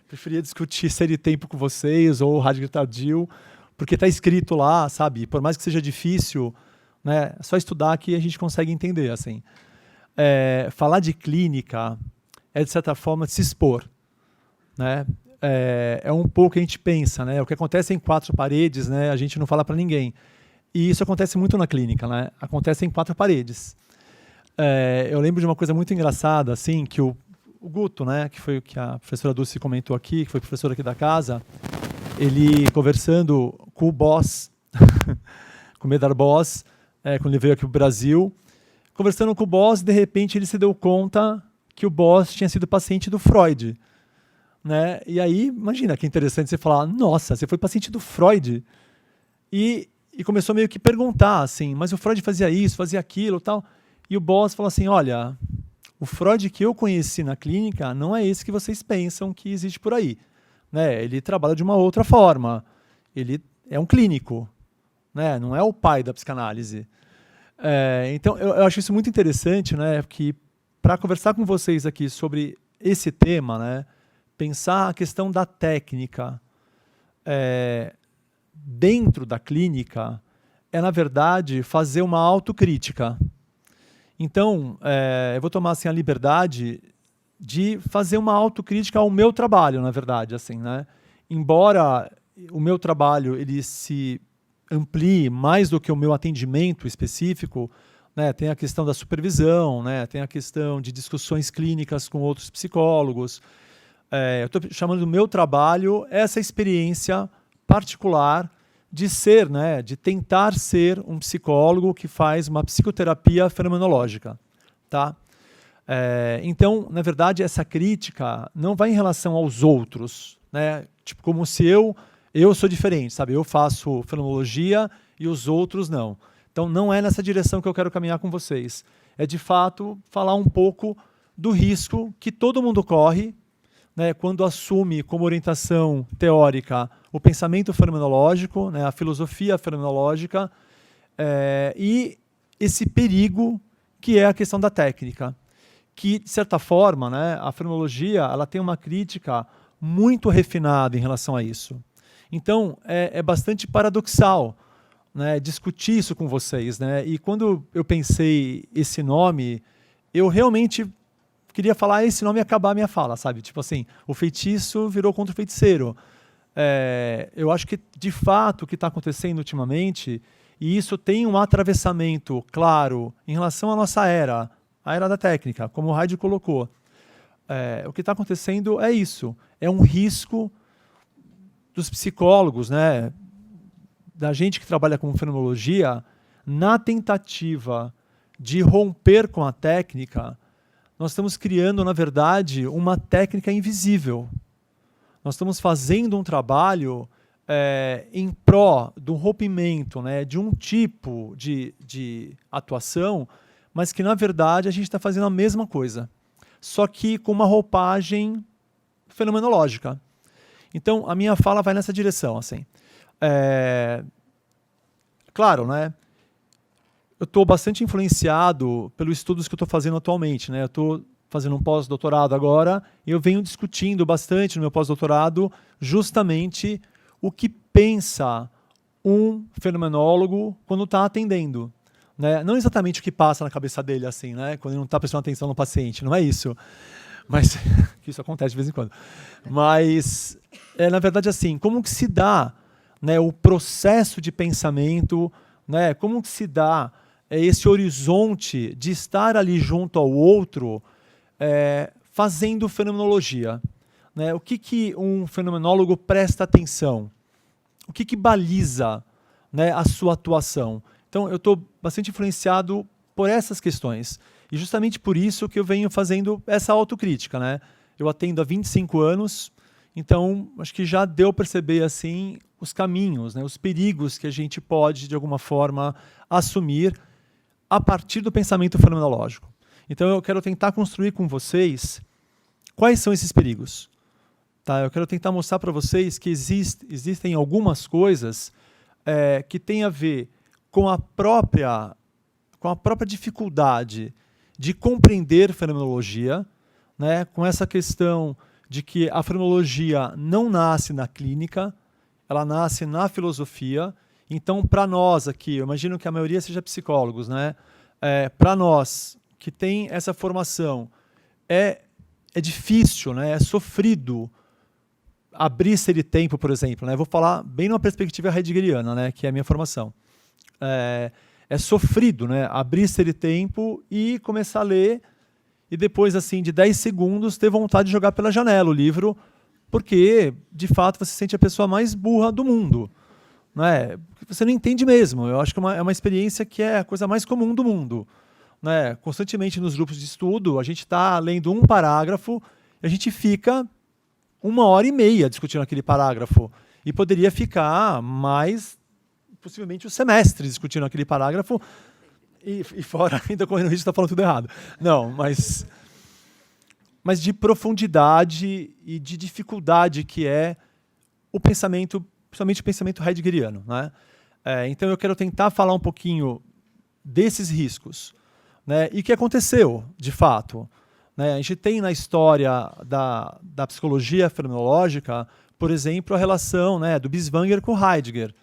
Preferia discutir série tempo com vocês ou Heidegger tardio, porque está escrito lá, sabe? Por mais que seja difícil, né? É só estudar que a gente consegue entender, assim. Falar de clínica é, de certa forma, se expor, né? É um pouco que a gente pensa, né? O que acontece em quatro paredes, né? A gente não fala para ninguém. E isso acontece muito na clínica, né? Acontece em quatro paredes. Eu lembro de uma coisa muito engraçada, assim, que o Guto, né? Que foi o que a professora Dulce comentou aqui, que foi professora aqui da casa, ele conversando com o Boss, com o Medar Boss, quando ele veio aqui para o Brasil, conversando com o Boss, de repente ele se deu conta que o Boss tinha sido paciente do Freud, né? E aí, imagina que interessante você falar, nossa, você foi paciente do Freud. E começou meio que perguntar, assim, mas o Freud fazia isso, fazia aquilo, tal. E o Boss falou assim, olha, o Freud que eu conheci na clínica não é esse que vocês pensam que existe por aí. Né? Ele trabalha de uma outra forma. Ele é um clínico, né? Não é o pai da psicanálise. Então, eu acho isso muito interessante, né? Que para conversar com vocês aqui sobre esse tema, né? Pensar a questão da técnica dentro da clínica na verdade, fazer uma autocrítica. Então, eu vou tomar assim, a liberdade de fazer uma autocrítica ao meu trabalho, na verdade, assim, né? Embora o meu trabalho ele se amplie mais do que o meu atendimento específico, né? Tem a questão da supervisão, né? Tem a questão de discussões clínicas com outros psicólogos. Eu estou chamando do meu trabalho essa experiência particular de ser, né? De tentar ser um psicólogo que faz uma psicoterapia fenomenológica, tá? Então, na verdade, essa crítica não vai em relação aos outros, né? Tipo, como se eu sou diferente, sabe? Eu faço fenomenologia e os outros não. Então, não é nessa direção que eu quero caminhar com vocês. É, de fato, falar um pouco do risco que todo mundo corre, né, quando assume como orientação teórica o pensamento fenomenológico, né, a filosofia fenomenológica, e esse perigo que é a questão da técnica. que, de certa forma, né, a fenomenologia ela tem uma crítica muito refinada em relação a isso. Então, é bastante paradoxal, né, discutir isso com vocês, né? E quando eu pensei esse nome, eu realmente queria falar esse nome e acabar a minha fala, sabe? Tipo assim, o feitiço virou contra o feiticeiro. Eu acho que, de fato, o que está acontecendo ultimamente, e isso tem um atravessamento claro em relação à nossa era, a era da técnica, como o Heidegger colocou. O que está acontecendo é isso, é um risco dos psicólogos, né, da gente que trabalha com fenomenologia, na tentativa de romper com a técnica, nós estamos criando, na verdade, uma técnica invisível. Nós estamos fazendo um trabalho em pró de um rompimento, né, de um tipo de atuação, mas que, na verdade, a gente está fazendo a mesma coisa, só que com uma roupagem fenomenológica. Então, a minha fala vai nessa direção. Assim. Claro, né? Eu estou bastante influenciado pelos estudos que eu estou fazendo atualmente. Né? Eu estou fazendo um pós-doutorado agora e eu venho discutindo bastante no meu pós-doutorado justamente o que pensa um fenomenólogo quando está atendendo. Né? Não exatamente o que passa na cabeça dele, assim, né? Quando ele não está prestando atenção no paciente, não é isso. Mas isso acontece de vez em quando. Mas, na verdade, assim, como que se dá, né, o processo de pensamento, né, como que se dá esse horizonte de estar ali junto ao outro fazendo fenomenologia. Né? O que um fenomenólogo presta atenção? O que baliza, né, a sua atuação? Então, eu estou bastante influenciado por essas questões. E justamente por isso que eu venho fazendo essa autocrítica. Né? Eu atendo há 25 anos, então acho que já deu para perceber assim, os caminhos, né, os perigos que a gente pode, de alguma forma, assumir a partir do pensamento fenomenológico. Então eu quero tentar construir com vocês quais são esses perigos. Tá? Eu quero tentar mostrar para vocês que existem algumas coisas que têm a ver com a própria dificuldade de compreender fenomenologia, né, com essa questão de que a fenomenologia não nasce na clínica, ela nasce na filosofia. Então, para nós aqui, eu imagino que a maioria seja psicólogos, né? Para nós que tem essa formação, é difícil, né? É sofrido abrir esse tempo, por exemplo. Né? Vou falar bem numa perspectiva heideggeriana, né? Que é a minha formação. É sofrido, né? Abrir esse tempo e começar a ler e depois, assim, de 10 segundos, ter vontade de jogar pela janela o livro, porque, de fato, você se sente a pessoa mais burra do mundo. Né? Você não entende mesmo. Eu acho que é uma experiência que é a coisa mais comum do mundo. Né? Constantemente nos grupos de estudo, a gente está lendo um parágrafo e a gente fica 1h30 discutindo aquele parágrafo. E poderia ficar mais, possivelmente, o semestre discutindo aquele parágrafo e fora ainda correndo risco de estar falando tudo errado. Não, mas de profundidade e de dificuldade que é o pensamento, principalmente o pensamento heideggeriano. Né? Então eu quero tentar falar um pouquinho desses riscos. Né? E o que aconteceu, de fato. Né? A gente tem na história da psicologia fenomenológica, por exemplo, a relação, né, do Binswanger com Heidegger.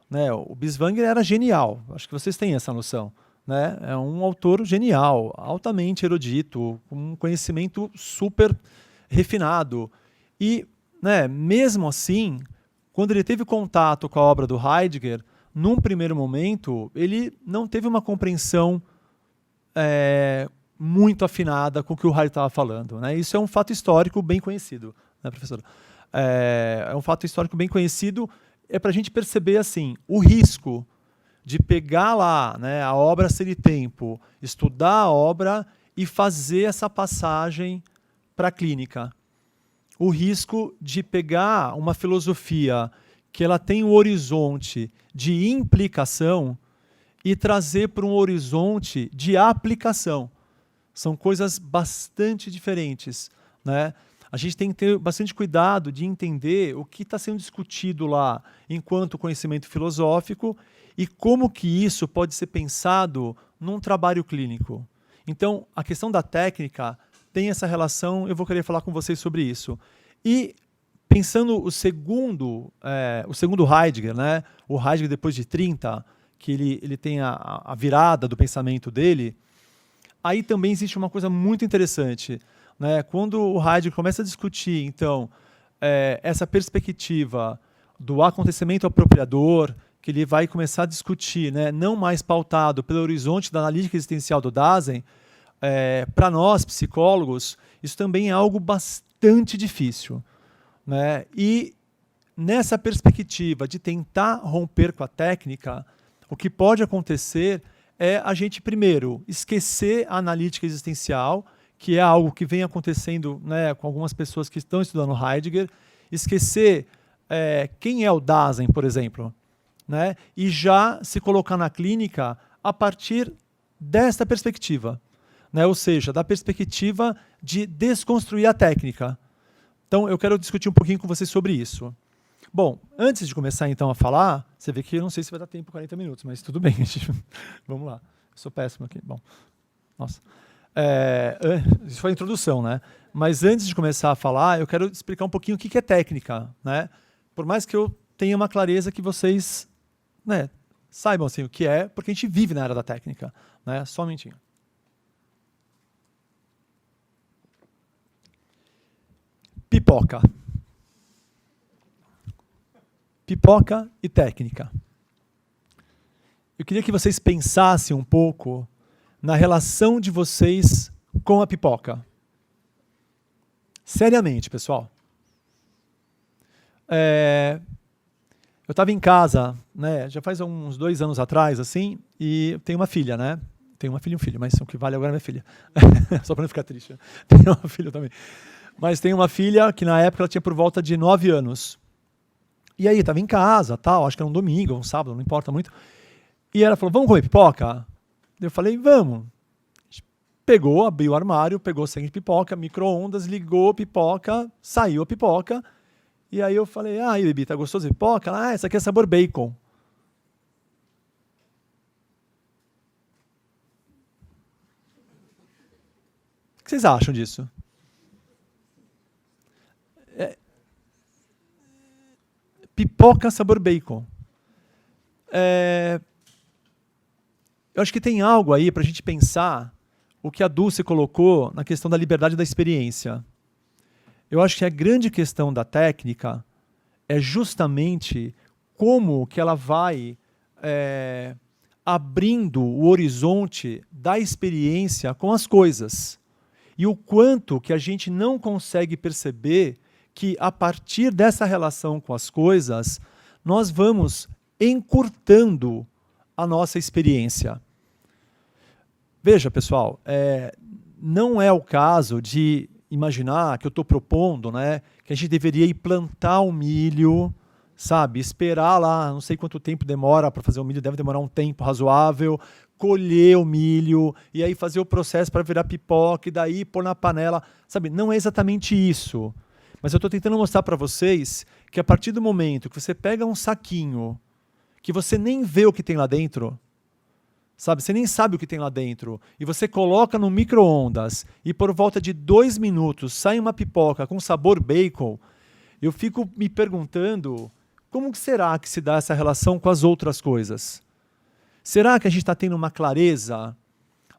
Né? O Binswanger era genial, acho que vocês têm essa noção. Né? É um autor genial, altamente erudito, com um conhecimento super refinado. E, né, mesmo assim, quando ele teve contato com a obra do Heidegger, num primeiro momento, ele não teve uma compreensão muito afinada com o que o Heidegger estava falando. Né? Isso é um fato histórico bem conhecido, né, professora? É um fato histórico bem conhecido, para a gente perceber assim, o risco de pegar lá, né, a obra Ser e Tempo, estudar a obra e fazer essa passagem para a clínica. O risco de pegar uma filosofia que ela tem um horizonte de implicação e trazer para um horizonte de aplicação. São coisas bastante diferentes. Né? A gente tem que ter bastante cuidado de entender o que está sendo discutido lá enquanto conhecimento filosófico e como que isso pode ser pensado num trabalho clínico. Então, a questão da técnica tem essa relação, eu vou querer falar com vocês sobre isso. E pensando o segundo Heidegger, né? O Heidegger depois de 30, que ele tem a virada do pensamento dele, aí também existe uma coisa muito interessante, né? Quando o Heidegger começa a discutir, então, essa perspectiva do acontecimento apropriador, que ele vai começar a discutir, né? Não mais pautado pelo horizonte da analítica existencial do Dasein, para nós, psicólogos, isso também é algo bastante difícil, né? E nessa perspectiva de tentar romper com a técnica, o que pode acontecer é a gente, primeiro, esquecer a analítica existencial, que é algo que vem acontecendo, né, com algumas pessoas que estão estudando Heidegger, esquecer quem é o Dasein, por exemplo, né, e já se colocar na clínica a partir desta perspectiva, né, ou seja, da perspectiva de desconstruir a técnica. Então, eu quero discutir um pouquinho com vocês sobre isso. Bom, antes de começar então a falar, você vê que eu não sei se vai dar tempo 40 minutos, mas tudo bem, gente. Vamos lá. Eu sou péssimo aqui. Bom, nossa. Isso foi a introdução, né? Mas antes de começar a falar, eu quero explicar um pouquinho o que é técnica, né? Por mais que eu tenha uma clareza que vocês, né, saibam assim, o que é, porque a gente vive na área da técnica, né? Só um minutinho. Pipoca. Pipoca e técnica. Eu queria que vocês pensassem um pouco na relação de vocês com a pipoca. Seriamente, pessoal. Eu estava em casa, né, já faz uns 2 anos atrás, assim, e eu tenho uma filha, né? Tenho uma filha e um filho, mas o que vale agora é minha filha. Só para não ficar triste. Né? Tenho uma filha também. Mas tenho uma filha que na época ela tinha por volta de 9 anos. E aí, estava em casa, tal, acho que era um domingo, um sábado, não importa muito. E ela falou, vamos comer pipoca? Eu falei, vamos. Pegou, abriu o armário, pegou sangue de pipoca, micro-ondas, ligou a pipoca, saiu a pipoca. E aí eu falei, aí, Bibi, tá gostoso de pipoca? Ela, essa aqui é sabor bacon. O que vocês acham disso? Pipoca sabor bacon. Eu acho que tem algo aí para a gente pensar o que a Dulce colocou na questão da liberdade da experiência. Eu acho que a grande questão da técnica é justamente como que ela vai abrindo o horizonte da experiência com as coisas. E o quanto que a gente não consegue perceber que, a partir dessa relação com as coisas, nós vamos encurtando a nossa experiência. Veja, pessoal, não é o caso de imaginar que eu estou propondo, né, que a gente deveria ir plantar o milho, sabe, esperar lá, não sei quanto tempo demora para fazer o milho, deve demorar um tempo razoável, colher o milho, e aí fazer o processo para virar pipoca, e daí pôr na panela, sabe, não é exatamente isso. Mas eu estou tentando mostrar para vocês que a partir do momento que você pega um saquinho, que você nem vê o que tem lá dentro, sabe, você nem sabe o que tem lá dentro, e você coloca no micro-ondas, e por volta de 2 minutos sai uma pipoca com sabor bacon, eu fico me perguntando como que será que se dá essa relação com as outras coisas? Será que a gente está tendo uma clareza,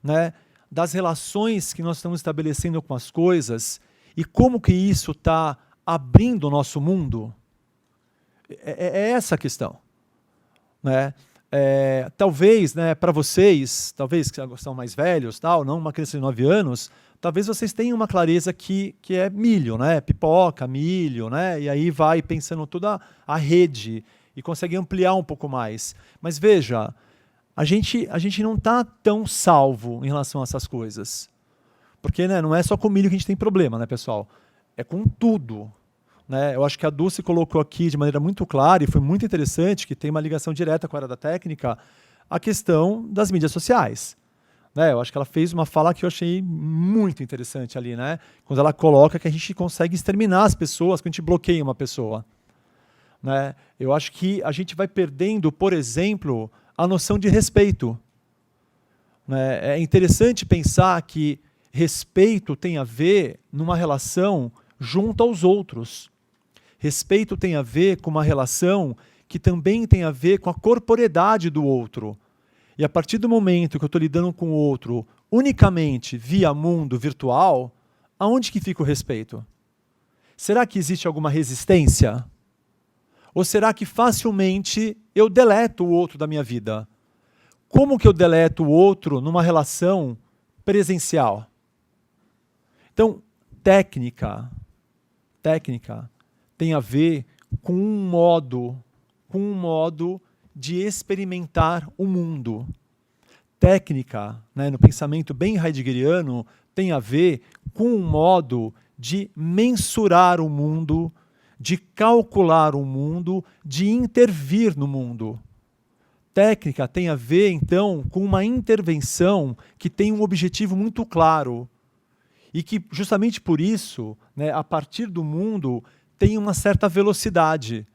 né, das relações que nós estamos estabelecendo com as coisas e como que isso está abrindo o nosso mundo? É essa a questão, né? Talvez, né, para vocês, talvez que são mais velhos, tal, não uma criança de 9 anos, talvez vocês tenham uma clareza que é milho, né? Pipoca, milho, né? E aí vai pensando toda a rede e consegue ampliar um pouco mais. Mas veja, a gente não está tão salvo em relação a essas coisas. Porque, né, não é só com milho que a gente tem problema, né, pessoal? É com tudo. Né? Eu acho que a Dulce colocou aqui de maneira muito clara, e foi muito interessante, que tem uma ligação direta com a área da técnica, a questão das mídias sociais. Né? Eu acho que ela fez uma fala que eu achei muito interessante ali, né? Quando ela coloca que a gente consegue exterminar as pessoas quando a gente bloqueia uma pessoa. Né? Eu acho que a gente vai perdendo, por exemplo, a noção de respeito. Né? É interessante pensar que respeito tem a ver numa relação junto aos outros. Respeito tem a ver com uma relação que também tem a ver com a corporeidade do outro. E a partir do momento que eu estou lidando com o outro unicamente via mundo virtual, aonde que fica o respeito? Será que existe alguma resistência? Ou será que facilmente eu deleto o outro da minha vida? Como que eu deleto o outro numa relação presencial? Então, técnica tem a ver com um modo de experimentar o mundo. Técnica, né, no pensamento bem heideggeriano, tem a ver com um modo de mensurar o mundo, de calcular o mundo, de intervir no mundo. Técnica tem a ver, então, com uma intervenção que tem um objetivo muito claro e que, justamente por isso, né, a partir do mundo, tem uma certa velocidade.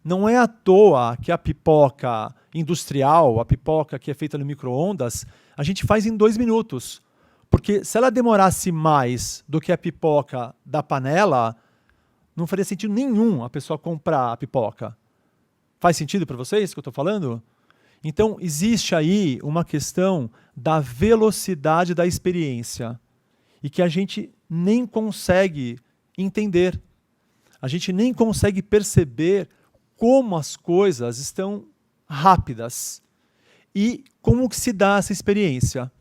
Não é à toa que a pipoca industrial, a pipoca que é feita no micro-ondas, a gente faz em 2 minutos. Porque se ela demorasse mais do que a pipoca da panela, não faria sentido nenhum a pessoa comprar a pipoca. Faz sentido para vocês o que eu estou falando? Então, existe aí uma questão da velocidade da experiência e que a gente nem consegue entender. A gente nem consegue perceber como as coisas estão rápidas e como que se dá essa experiência.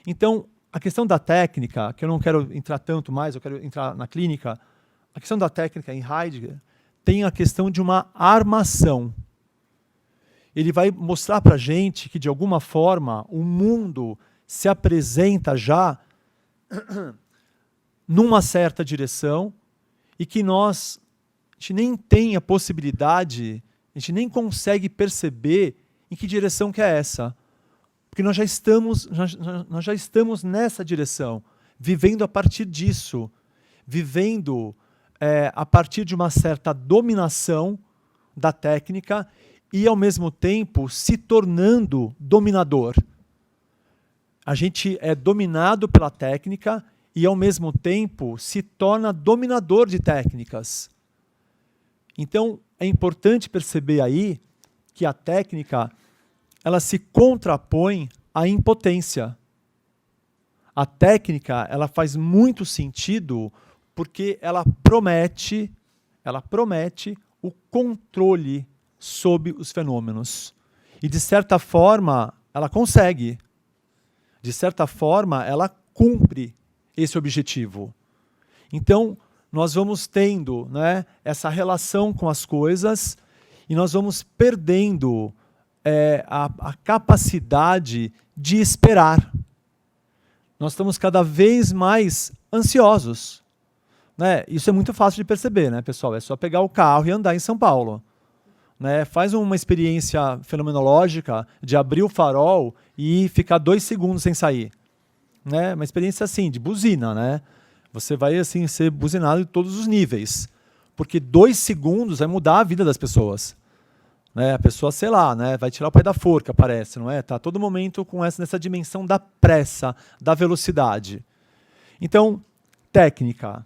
Então, a questão da técnica, que eu não quero entrar tanto mais, eu quero entrar na clínica, a questão da técnica em Heidegger tem a questão de uma armação. Ele vai mostrar para a gente que, de alguma forma, o mundo se apresenta já numa certa direção e que a gente nem tem a possibilidade, a gente nem consegue perceber em que direção que é essa. Porque nós já estamos nessa direção, vivendo a partir disso, vivendo a partir de uma certa dominação da técnica e, ao mesmo tempo, se tornando dominador. A gente é dominado pela técnica e, ao mesmo tempo, se torna dominador de técnicas. Então, é importante perceber aí que a técnica ela se contrapõe à impotência. A técnica ela faz muito sentido porque ela promete o controle sobre os fenômenos. E, de certa forma, ela consegue. De certa forma, ela cumpre esse objetivo. Então, nós vamos tendo, né, essa relação com as coisas e nós vamos perdendo a capacidade de esperar. Nós estamos cada vez mais ansiosos. Né? Isso é muito fácil de perceber, né, pessoal? É só pegar o carro e andar em São Paulo. Né? Faz uma experiência fenomenológica de abrir o farol e ficar 2 segundos sem sair. Né? Uma experiência assim, de buzina. Né? Você vai assim, ser buzinado em todos os níveis. Porque 2 segundos vai mudar a vida das pessoas. Né? A pessoa, sei lá, né, vai tirar o pé da forca, parece, não é? Está a todo momento com nessa dimensão da pressa, da velocidade. Então, técnica,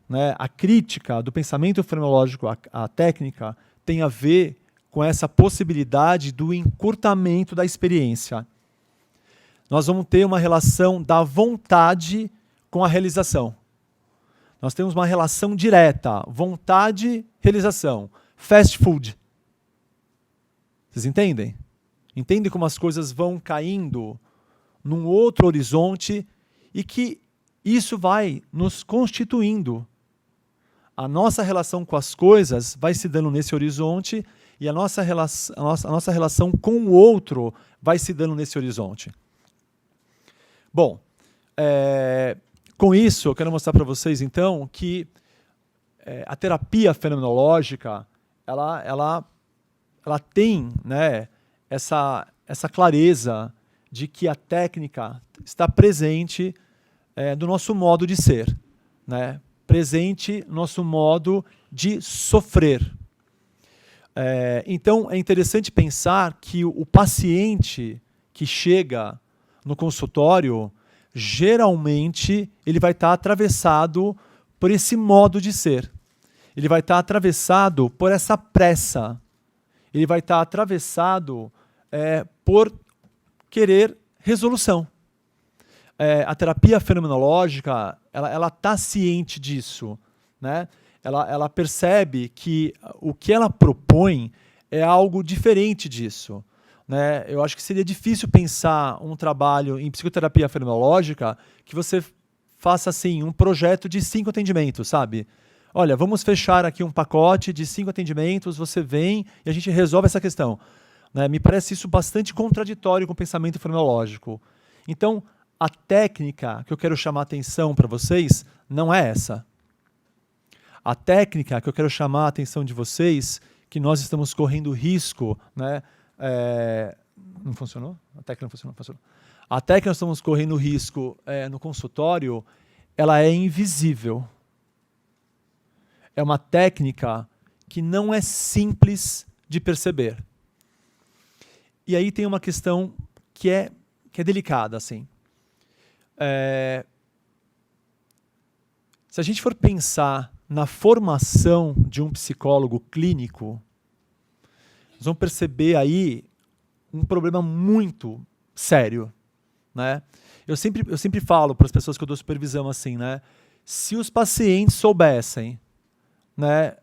né, a crítica do pensamento fenomenológico à técnica tem a ver com essa possibilidade do encurtamento da experiência. Nós vamos ter uma relação da vontade com a realização. Nós temos uma relação direta, vontade, realização. Fast food. Vocês entendem? Entendem como as coisas vão caindo num outro horizonte e que isso vai nos constituindo. A nossa relação com as coisas vai se dando nesse horizonte e a nossa relação com o outro vai se dando nesse horizonte. Bom, com isso eu quero mostrar para vocês, então, que a terapia fenomenológica ela tem, né, essa clareza de que a técnica está presente no nosso modo de ser, né, presente no nosso modo de sofrer. Então, é interessante pensar que o paciente que chega no consultório geralmente ele vai estar atravessado por esse modo de ser. Ele vai estar atravessado por essa pressa. Ele vai estar atravessado por querer resolução. A terapia fenomenológica, ela está ciente disso, né? Ela percebe que o que ela propõe é algo diferente disso, né? Eu acho que seria difícil pensar um trabalho em psicoterapia fenomenológica que você faça assim, um projeto de 5 atendimentos, sabe? Olha, vamos fechar aqui um pacote de 5 atendimentos, você vem e a gente resolve essa questão. Né? Me parece isso bastante contraditório com o pensamento fenomenológico. Então, a técnica que eu quero chamar a atenção para vocês não é essa. A técnica que eu quero chamar a atenção de vocês, que nós estamos correndo risco, né? Não funcionou? A técnica não funcionou? Funcionou. A técnica que nós estamos correndo risco no consultório, ela é invisível. É uma técnica que não é simples de perceber. E aí tem uma questão que é delicada, assim. Se a gente for pensar na formação de um psicólogo clínico, nós vamos perceber aí um problema muito sério, né? Eu sempre falo para as pessoas que eu dou supervisão assim, né? Se os pacientes soubessem, né,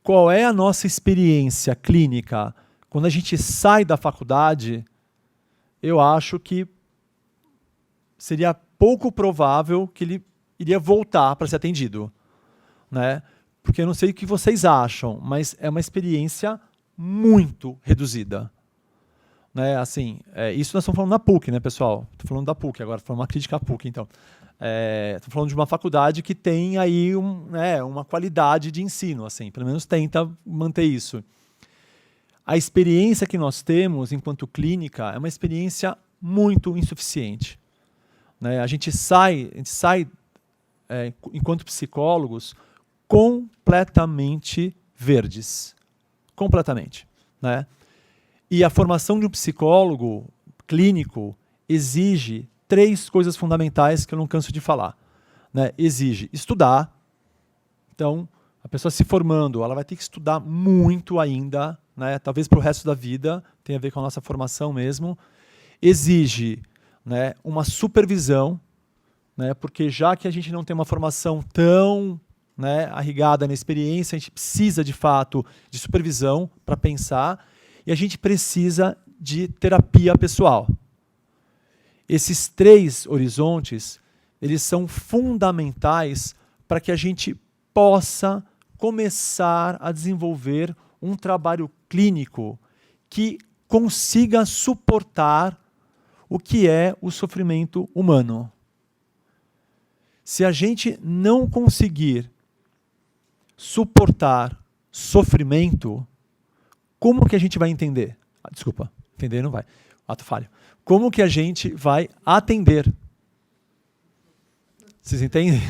qual é a nossa experiência clínica quando a gente sai da faculdade, eu acho que seria pouco provável que ele iria voltar para ser atendido, né? Porque eu não sei o que vocês acham, mas é uma experiência muito reduzida. Né? Assim, isso nós estamos falando da PUC, né, pessoal? Estou falando da PUC agora, estou falando uma crítica à PUC, então. Estou falando de uma faculdade que tem aí uma qualidade de ensino, assim, pelo menos tenta manter isso. A experiência que nós temos enquanto clínica é uma experiência muito insuficiente. Né? A gente sai enquanto psicólogos, completamente verdes. Completamente. Né? E a formação de um psicólogo clínico exige 3 coisas fundamentais que eu não canso de falar. Né? Exige estudar. Então, a pessoa se formando, ela vai ter que estudar muito ainda, né? Talvez para o resto da vida, tem a ver com a nossa formação mesmo. Exige, né, uma supervisão, né? Porque já que a gente não tem uma formação tão, né, arraigada na experiência, a gente precisa, de fato, de supervisão para pensar, e a gente precisa de terapia pessoal. Esses 3 horizontes, eles são fundamentais para que a gente possa começar a desenvolver um trabalho clínico que consiga suportar o que é o sofrimento humano. Se a gente não conseguir suportar sofrimento, como que a gente vai entender? Desculpa, entender não vai. Ato falho. Como que a gente vai atender? Vocês entendem?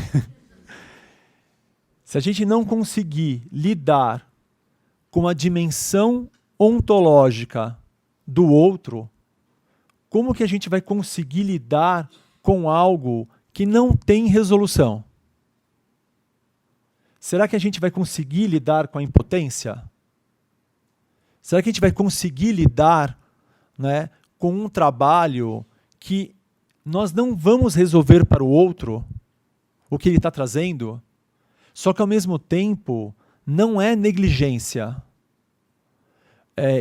Se a gente não conseguir lidar com a dimensão ontológica do outro, como que a gente vai conseguir lidar com algo que não tem resolução? Será que a gente vai conseguir lidar com a impotência? Será que a gente vai conseguir lidar, né, com um trabalho que nós não vamos resolver para o outro o que ele está trazendo? Só que, ao mesmo tempo, não é negligência.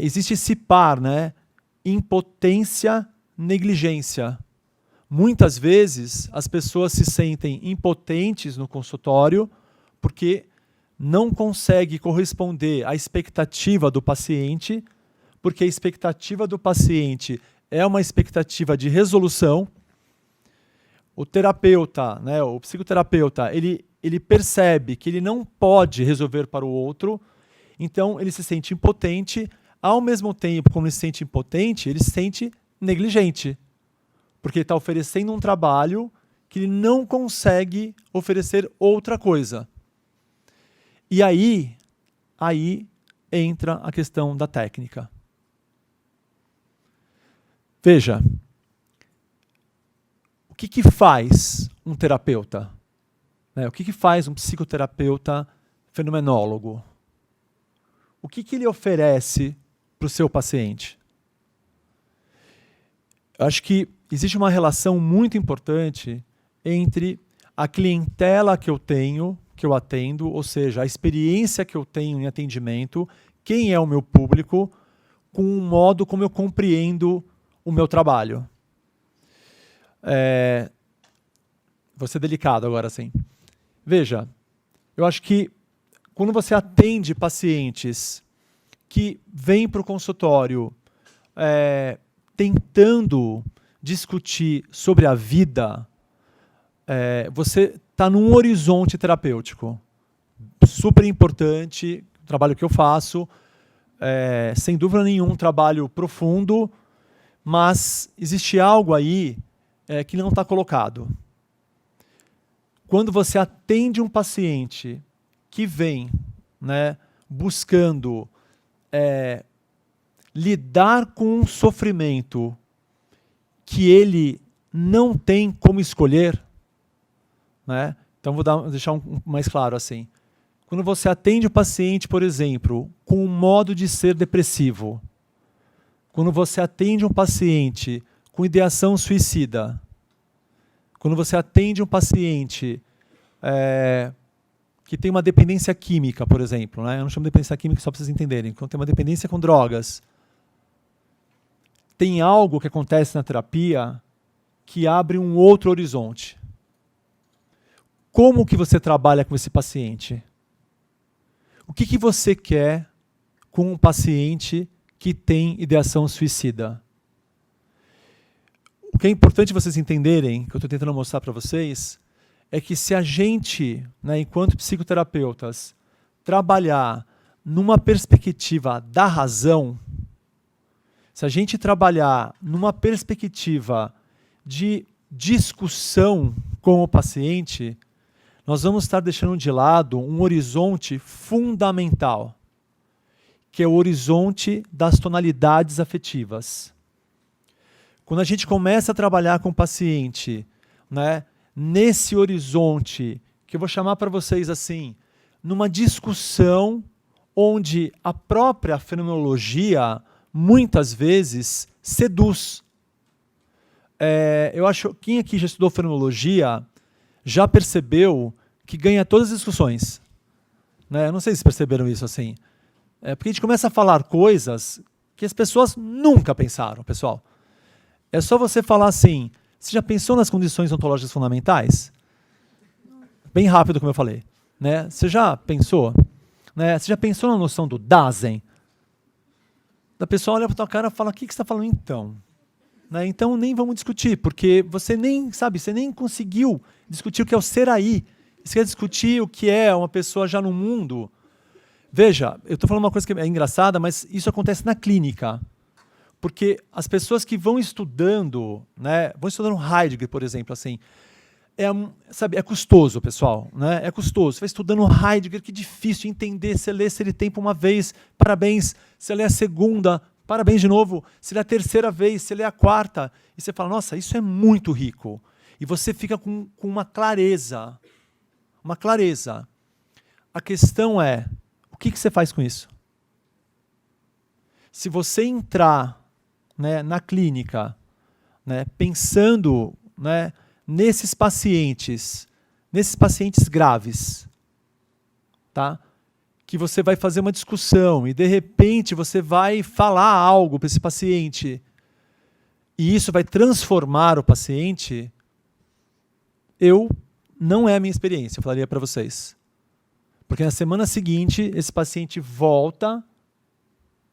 Existe esse par, né? Impotência, negligência. Muitas vezes, as pessoas se sentem impotentes no consultório porque não consegue corresponder à expectativa do paciente, porque a expectativa do paciente é uma expectativa de resolução. O terapeuta, né, o psicoterapeuta, ele percebe que ele não pode resolver para o outro, então ele se sente impotente. Ao mesmo tempo, como ele se sente impotente, ele se sente negligente, porque ele está oferecendo um trabalho que ele não consegue oferecer outra coisa. E aí entra a questão da técnica. Veja, o que faz um terapeuta? Né? O que faz um psicoterapeuta fenomenólogo? O que ele oferece para o seu paciente? Eu acho que existe uma relação muito importante entre a clientela que eu tenho, que eu atendo, ou seja, a experiência que eu tenho em atendimento, quem é o meu público, com o modo como eu compreendo o meu trabalho. Vou ser delicado agora, sim. Veja, eu acho que quando você atende pacientes que vêm para o consultório tentando discutir sobre a vida, você está num horizonte terapêutico super importante, o trabalho que eu faço, sem dúvida nenhuma, um trabalho profundo, mas existe algo aí que não está colocado. Quando você atende um paciente que vem, né, buscando lidar com um sofrimento que ele não tem como escolher, né? Então vou deixar mais claro assim. Quando você atende o paciente, por exemplo, com um modo de ser depressivo, quando você atende um paciente com ideação suicida, quando você atende um paciente que tem uma dependência química, por exemplo, né? Eu não chamo de dependência química só para vocês entenderem, quando tem uma dependência com drogas, tem algo que acontece na terapia que abre um outro horizonte. Como que você trabalha com esse paciente? O que você quer com um paciente que tem ideação suicida? O que é importante vocês entenderem, que eu estou tentando mostrar para vocês, é que se a gente, né, enquanto psicoterapeutas, trabalhar numa perspectiva da razão, se a gente trabalhar numa perspectiva de discussão com o paciente, nós vamos estar deixando de lado um horizonte fundamental, que é o horizonte das tonalidades afetivas. Quando a gente começa a trabalhar com o paciente, né, nesse horizonte, que eu vou chamar para vocês assim, numa discussão onde a própria fenomenologia, muitas vezes, seduz. Eu acho que quem aqui já estudou fenomenologia já percebeu que ganha todas as discussões. Né? Eu não sei se perceberam isso assim. Porque a gente começa a falar coisas que as pessoas nunca pensaram, pessoal. É só você falar assim, você já pensou nas condições ontológicas fundamentais? Bem rápido, como eu falei. Né? Você já pensou? Né? Você já pensou na noção do Dasein? A pessoa olha para a tua cara e fala, o que você está falando então? Né? Então nem vamos discutir, porque você nem sabe, você nem conseguiu discutir o que é o ser aí. Você quer discutir o que é uma pessoa já no mundo. Veja, eu estou falando uma coisa que é engraçada, mas isso acontece na clínica. Porque as pessoas que vão estudando, né, vão estudando Heidegger, por exemplo, assim, é custoso, pessoal. Né? É custoso. Você vai estudando Heidegger, que difícil de entender. Você lê Se Ele Tempo uma vez, parabéns. Você lê a segunda, parabéns de novo. Você lê a terceira vez, você lê a quarta. E você fala, nossa, isso é muito rico. E você fica com uma clareza. Uma clareza. A questão é, o que você faz com isso? Se você entrar, né, na clínica, né, pensando, né, nesses pacientes graves, tá? Que você vai fazer uma discussão e, de repente, você vai falar algo para esse paciente e isso vai transformar o paciente, não é a minha experiência, eu falaria para vocês. Porque na semana seguinte, esse paciente volta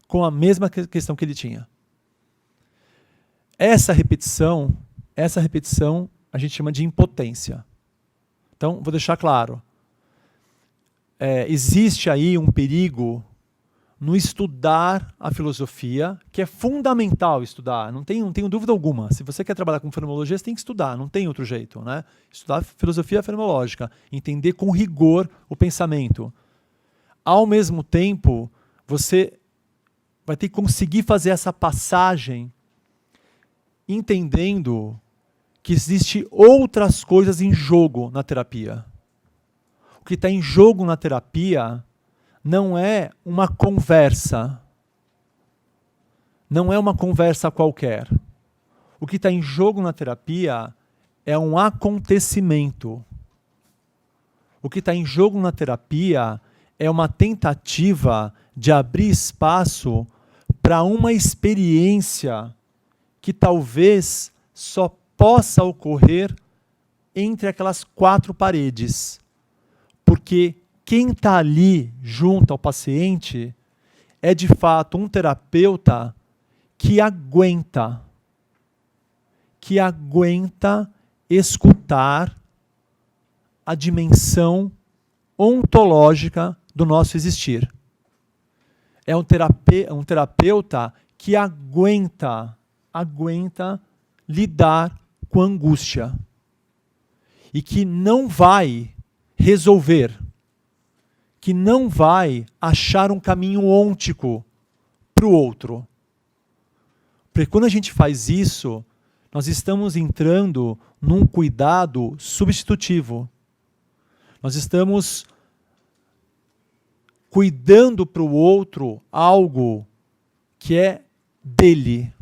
com a mesma questão que ele tinha. Essa repetição a gente chama de impotência. Então, vou deixar claro. Existe aí um perigo no estudar a filosofia, que é fundamental estudar, não tenho dúvida alguma. Se você quer trabalhar com fenomenologia, você tem que estudar, não tem outro jeito. Né? Estudar filosofia fenomenológica, entender com rigor o pensamento. Ao mesmo tempo, você vai ter que conseguir fazer essa passagem entendendo que existem outras coisas em jogo na terapia. O que está em jogo na terapia não é uma conversa. Não é uma conversa qualquer. O que está em jogo na terapia é um acontecimento. O que está em jogo na terapia é uma tentativa de abrir espaço para uma experiência que talvez só possa ocorrer entre aquelas 4 paredes. Porque quem está ali junto ao paciente é de fato um terapeuta que aguenta escutar a dimensão ontológica do nosso existir. É um terapeuta que aguenta lidar com a angústia e que não vai resolver, que não vai achar um caminho ôntico para o outro. Porque quando a gente faz isso, nós estamos entrando num cuidado substitutivo. Nós estamos cuidando para o outro algo que é dele.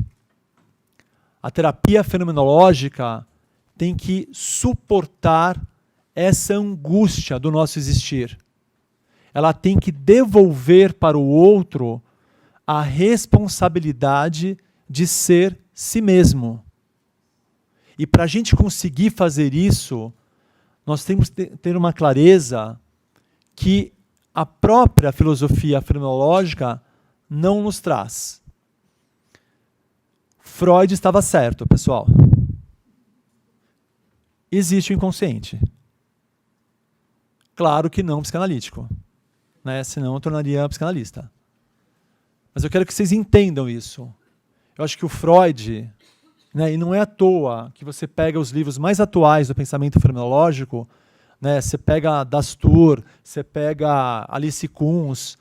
A terapia fenomenológica tem que suportar essa angústia do nosso existir. Ela tem que devolver para o outro a responsabilidade de ser si mesmo. E para a gente conseguir fazer isso, nós temos que ter uma clareza que a própria filosofia fenomenológica não nos traz. Freud estava certo, pessoal. Existe o inconsciente. Claro que não psicanalítico, né? Senão eu tornaria psicanalista. Mas eu quero que vocês entendam isso. Eu acho que o Freud, né, e não é à toa que você pega os livros mais atuais do pensamento fenomenológico, né, você pega Dastur, você pega Alice Kunz,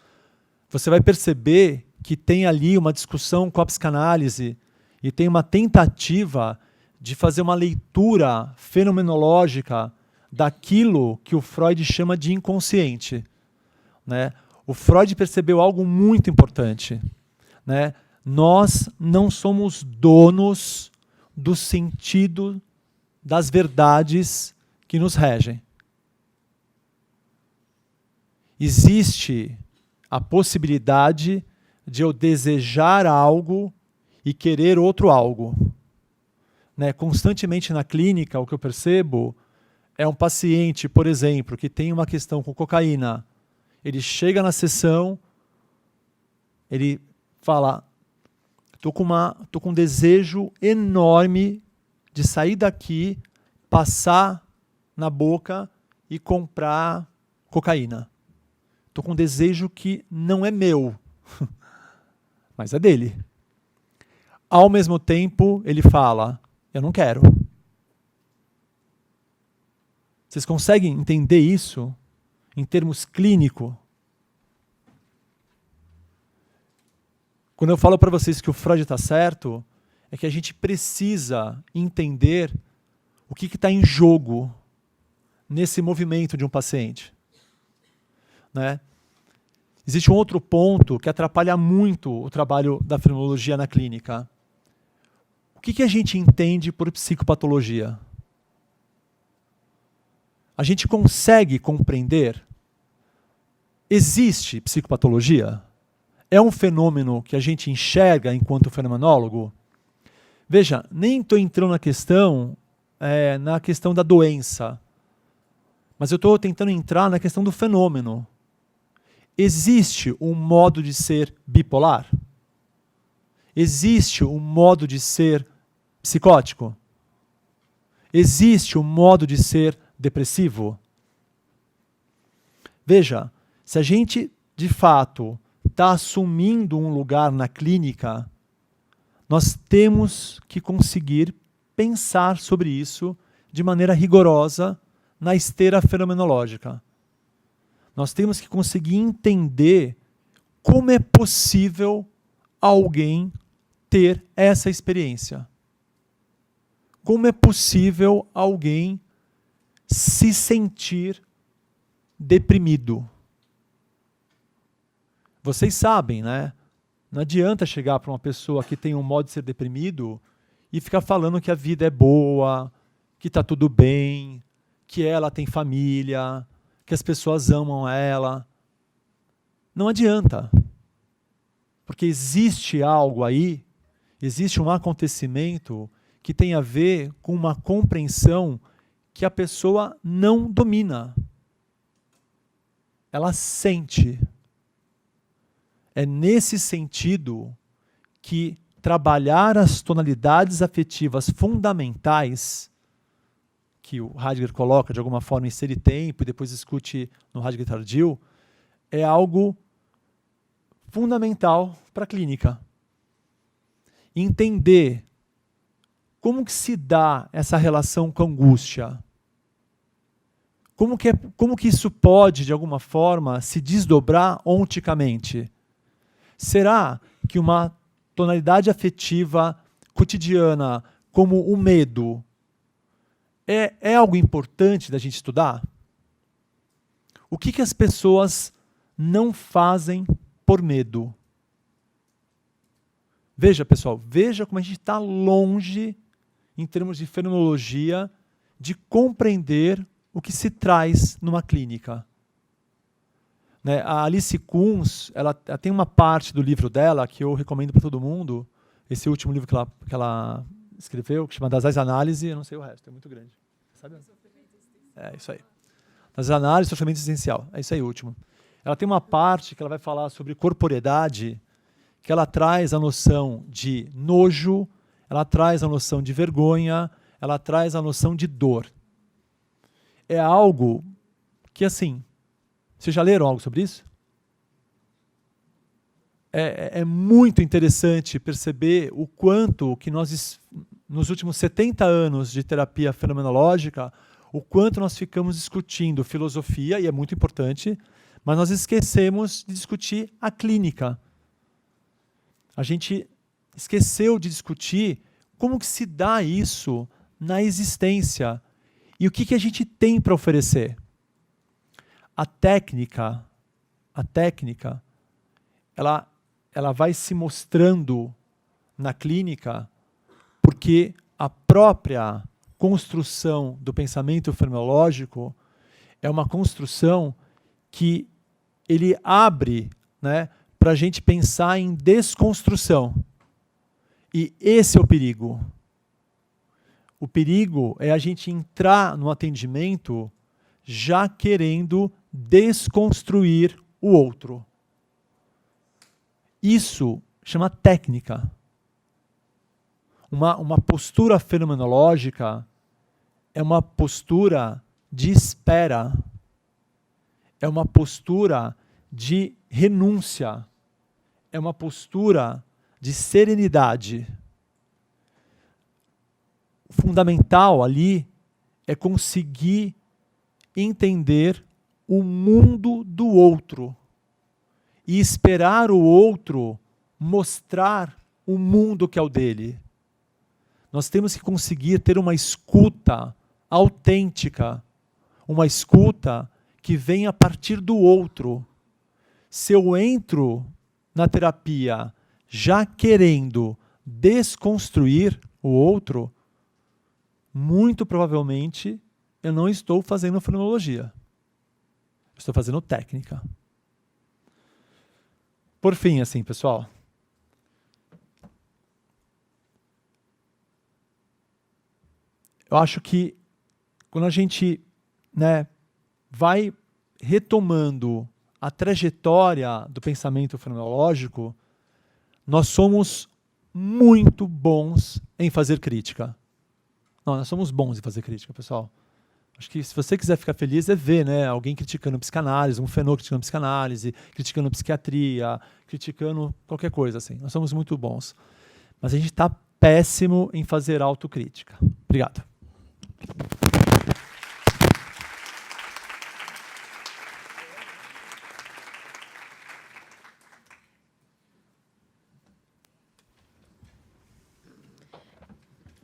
você vai perceber que tem ali uma discussão com a psicanálise e tem uma tentativa de fazer uma leitura fenomenológica daquilo que o Freud chama de inconsciente, né? O Freud percebeu algo muito importante, né? Nós não somos donos do sentido das verdades que nos regem. Existe a possibilidade de eu desejar algo e querer outro algo. Né? Constantemente na clínica, o que eu percebo é um paciente, por exemplo, que tem uma questão com cocaína. Ele chega na sessão, ele fala: tô com um desejo enorme de sair daqui, passar na boca e comprar cocaína. Tô com um desejo que não é meu, mas é dele. Ao mesmo tempo, ele fala: eu não quero. Vocês conseguem entender isso em termos clínicos? Quando eu falo para vocês que o Freud está certo, é que a gente precisa entender o que está em jogo nesse movimento de um paciente. Né? Existe um outro ponto que atrapalha muito o trabalho da fenomenologia na clínica. O que a gente entende por psicopatologia? A gente consegue compreender? Existe psicopatologia? É um fenômeno que a gente enxerga enquanto fenomenólogo? Veja, nem estou entrando na questão da doença, mas eu estou tentando entrar na questão do fenômeno. Existe um modo de ser bipolar? Existe um modo de ser psicótico? Existe um modo de ser depressivo? Veja, se a gente, de fato, está assumindo um lugar na clínica, nós temos que conseguir pensar sobre isso de maneira rigorosa na esteira fenomenológica. Nós temos que conseguir entender como é possível alguém ter essa experiência. como é possível alguém se sentir deprimido. Vocês sabem, né? Não adianta chegar para uma pessoa que tem um modo de ser deprimido e ficar falando que a vida é boa, que está tudo bem, que ela tem família, que as pessoas amam ela. Não adianta. Porque existe algo aí, existe um acontecimento que tem a ver com uma compreensão que a pessoa não domina. Ela sente. É nesse sentido que trabalhar as tonalidades afetivas fundamentais, que o Heidegger coloca de alguma forma em Ser e Tempo e depois discute no Heidegger tardio, é algo fundamental para a clínica. Entender como que se dá essa relação com a angústia. Como que isso pode, de alguma forma, se desdobrar onticamente? Será que uma tonalidade afetiva cotidiana, como o medo, é algo importante da gente estudar? O que as pessoas não fazem por medo? Veja, pessoal, veja como a gente está longe, em termos de fenomenologia, de compreender o que se traz numa clínica. Né? A Alice Kunz, ela tem uma parte do livro dela que eu recomendo para todo mundo, esse último livro que ela escreveu, que chama Das Análises, eu não sei o resto, é muito grande. Sabe? É isso aí. Das Análises, Sofrimento Existencial, é isso aí o último. Ela tem uma parte que ela vai falar sobre corporeidade, que ela traz a noção de nojo, ela traz a noção de vergonha, ela traz a noção de dor. É algo que, assim, vocês já leram algo sobre isso? É muito interessante perceber o quanto que nós, nos últimos 70 anos de terapia fenomenológica, o quanto nós ficamos discutindo filosofia, e é muito importante, mas nós esquecemos de discutir a clínica. A gente esqueceu de discutir como que se dá isso na existência e o que a gente tem para oferecer. A técnica, ela vai se mostrando na clínica porque a própria construção do pensamento fenomenológico é uma construção que ele abre, né, para a gente pensar em desconstrução. E esse é o perigo. O perigo é a gente entrar no atendimento já querendo desconstruir o outro. Isso chama técnica. Uma postura fenomenológica é uma postura de espera. É uma postura de renúncia. É uma postura de serenidade. O fundamental ali é conseguir entender o mundo do outro e esperar o outro mostrar o mundo que é o dele. Nós temos que conseguir ter uma escuta autêntica, uma escuta que vem a partir do outro. Se eu entro na terapia já querendo desconstruir o outro, muito provavelmente eu não estou fazendo fenomenologia. Estou fazendo técnica. Por fim, assim, pessoal, eu acho que quando a gente, né, vai retomando a trajetória do pensamento fenomenológico, nós somos muito bons em fazer crítica. Não, nós somos bons em fazer crítica, pessoal. Acho que se você quiser ficar feliz é ver, né, alguém criticando psicanálise, um fenômeno criticando psicanálise, criticando psiquiatria, criticando qualquer coisa assim. Nós somos muito bons. Mas a gente está péssimo em fazer autocrítica. Obrigado.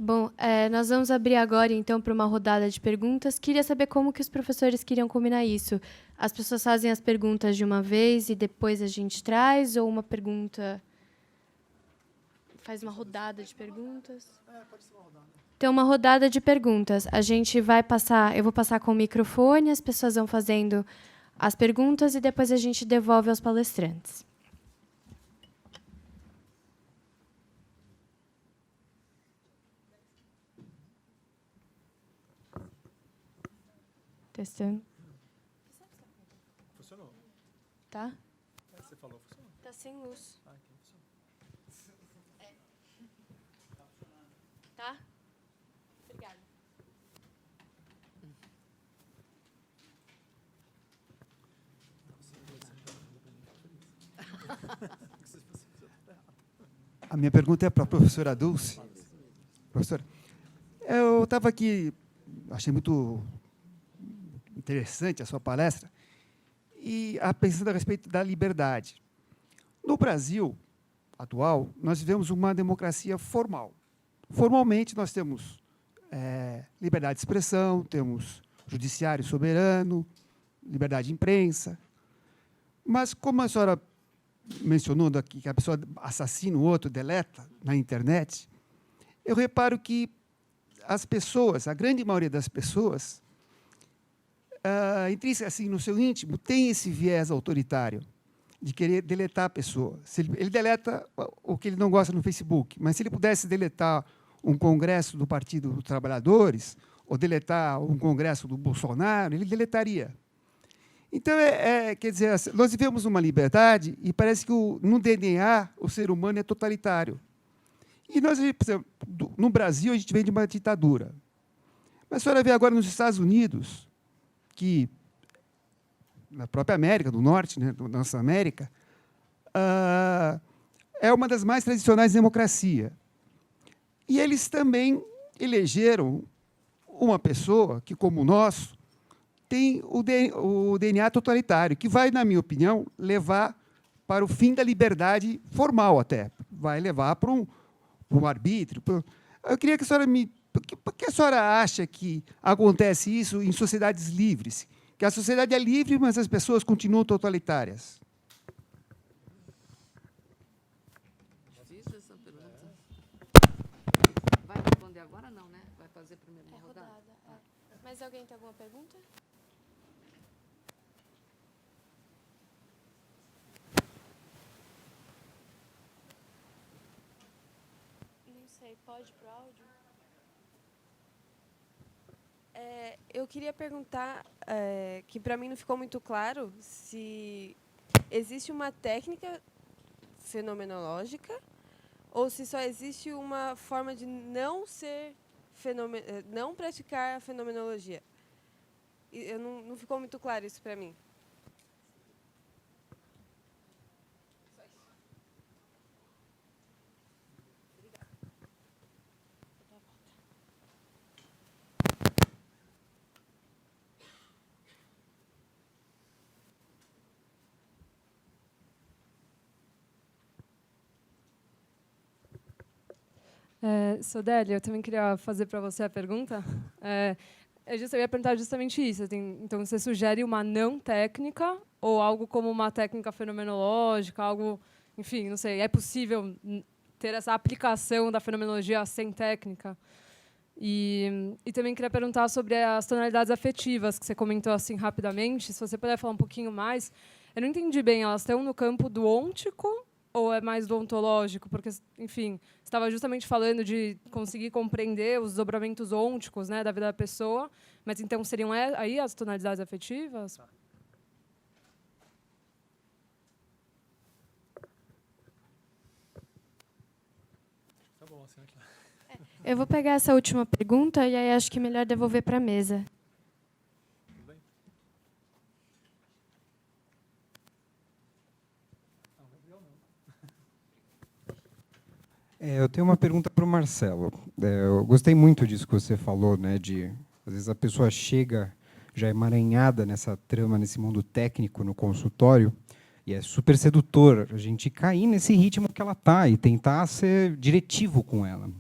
Bom, nós vamos abrir agora, então, para uma rodada de perguntas. Queria saber como que os professores queriam combinar isso. As pessoas fazem as perguntas de uma vez e depois a gente traz, ou uma pergunta... Faz uma rodada de perguntas?
Pode ser uma rodada.
Então, uma rodada de perguntas. A gente vai passar... Eu vou passar com o microfone, as pessoas vão fazendo as perguntas e depois a gente devolve aos palestrantes. Testando.
Funcionou.
Tá?
Você falou, funcionou.
Tá sem luz.
Então funcionou.
Tá? Obrigada.
A minha pergunta é para a professora Dulce. Professora, eu estava aqui, achei muito interessante a sua palestra, e pensando a respeito da liberdade. No Brasil atual, nós vivemos uma democracia formal. Formalmente, nós temos liberdade de expressão, temos judiciário soberano, liberdade de imprensa. Mas, como a senhora mencionou aqui, que a pessoa assassina o outro, deleta na internet, eu reparo que as pessoas, a grande maioria das pessoas, assim, no seu íntimo, tem esse viés autoritário de querer deletar a pessoa. Ele deleta o que ele não gosta no Facebook, mas se ele pudesse deletar um congresso do Partido dos Trabalhadores ou deletar um congresso do Bolsonaro, ele deletaria. Então, quer dizer, nós vivemos uma liberdade e parece que no DNA o ser humano é totalitário. E nós, por exemplo, no Brasil, a gente vem de uma ditadura. Mas a senhora vê agora nos Estados Unidos, que na própria América do Norte, né, da nossa América, é uma das mais tradicionais democracias. E eles também elegeram uma pessoa que, como o nosso, tem o DNA totalitário, que vai, na minha opinião, levar para o fim da liberdade formal até. Vai levar para um arbítrio. Eu queria que a senhora por que a senhora acha que acontece isso em sociedades livres? Que a sociedade é livre, mas as pessoas continuam totalitárias.
Difícil essa pergunta. Vai responder agora, não, né? Vai fazer primeiro uma rodada.
Mas alguém tem alguma pergunta? Não sei, pode pro áudio?
Eu queria perguntar, que para mim não ficou muito claro, se existe uma técnica fenomenológica ou se só existe uma forma de não praticar a fenomenologia. Não ficou muito claro isso para mim.
Sodeli, eu também queria fazer para você a pergunta. Eu ia perguntar justamente isso. Então, você sugere uma não técnica ou algo como uma técnica fenomenológica, algo, enfim, não sei, é possível ter essa aplicação da fenomenologia sem técnica? E também queria perguntar sobre as tonalidades afetivas, que você comentou assim rapidamente. Se você puder falar um pouquinho mais. Eu não entendi bem, elas estão no campo do ôntico ou é mais do ontológico? Porque, enfim, você estava justamente falando de conseguir compreender os desdobramentos ônticos, né, da vida da pessoa, mas então seriam aí as tonalidades afetivas?
Tá bom, assim, aqui.
Eu vou pegar essa última pergunta e aí acho que é melhor devolver para a mesa.
Tudo bem? Não, Gabriel não.
Eu tenho uma pergunta para o Marcelo. Eu gostei muito disso que você falou, né? Às vezes a pessoa chega já emaranhada nessa trama, nesse mundo técnico no consultório, e é super sedutor a gente cair nesse ritmo que ela está e tentar ser diretivo com ela.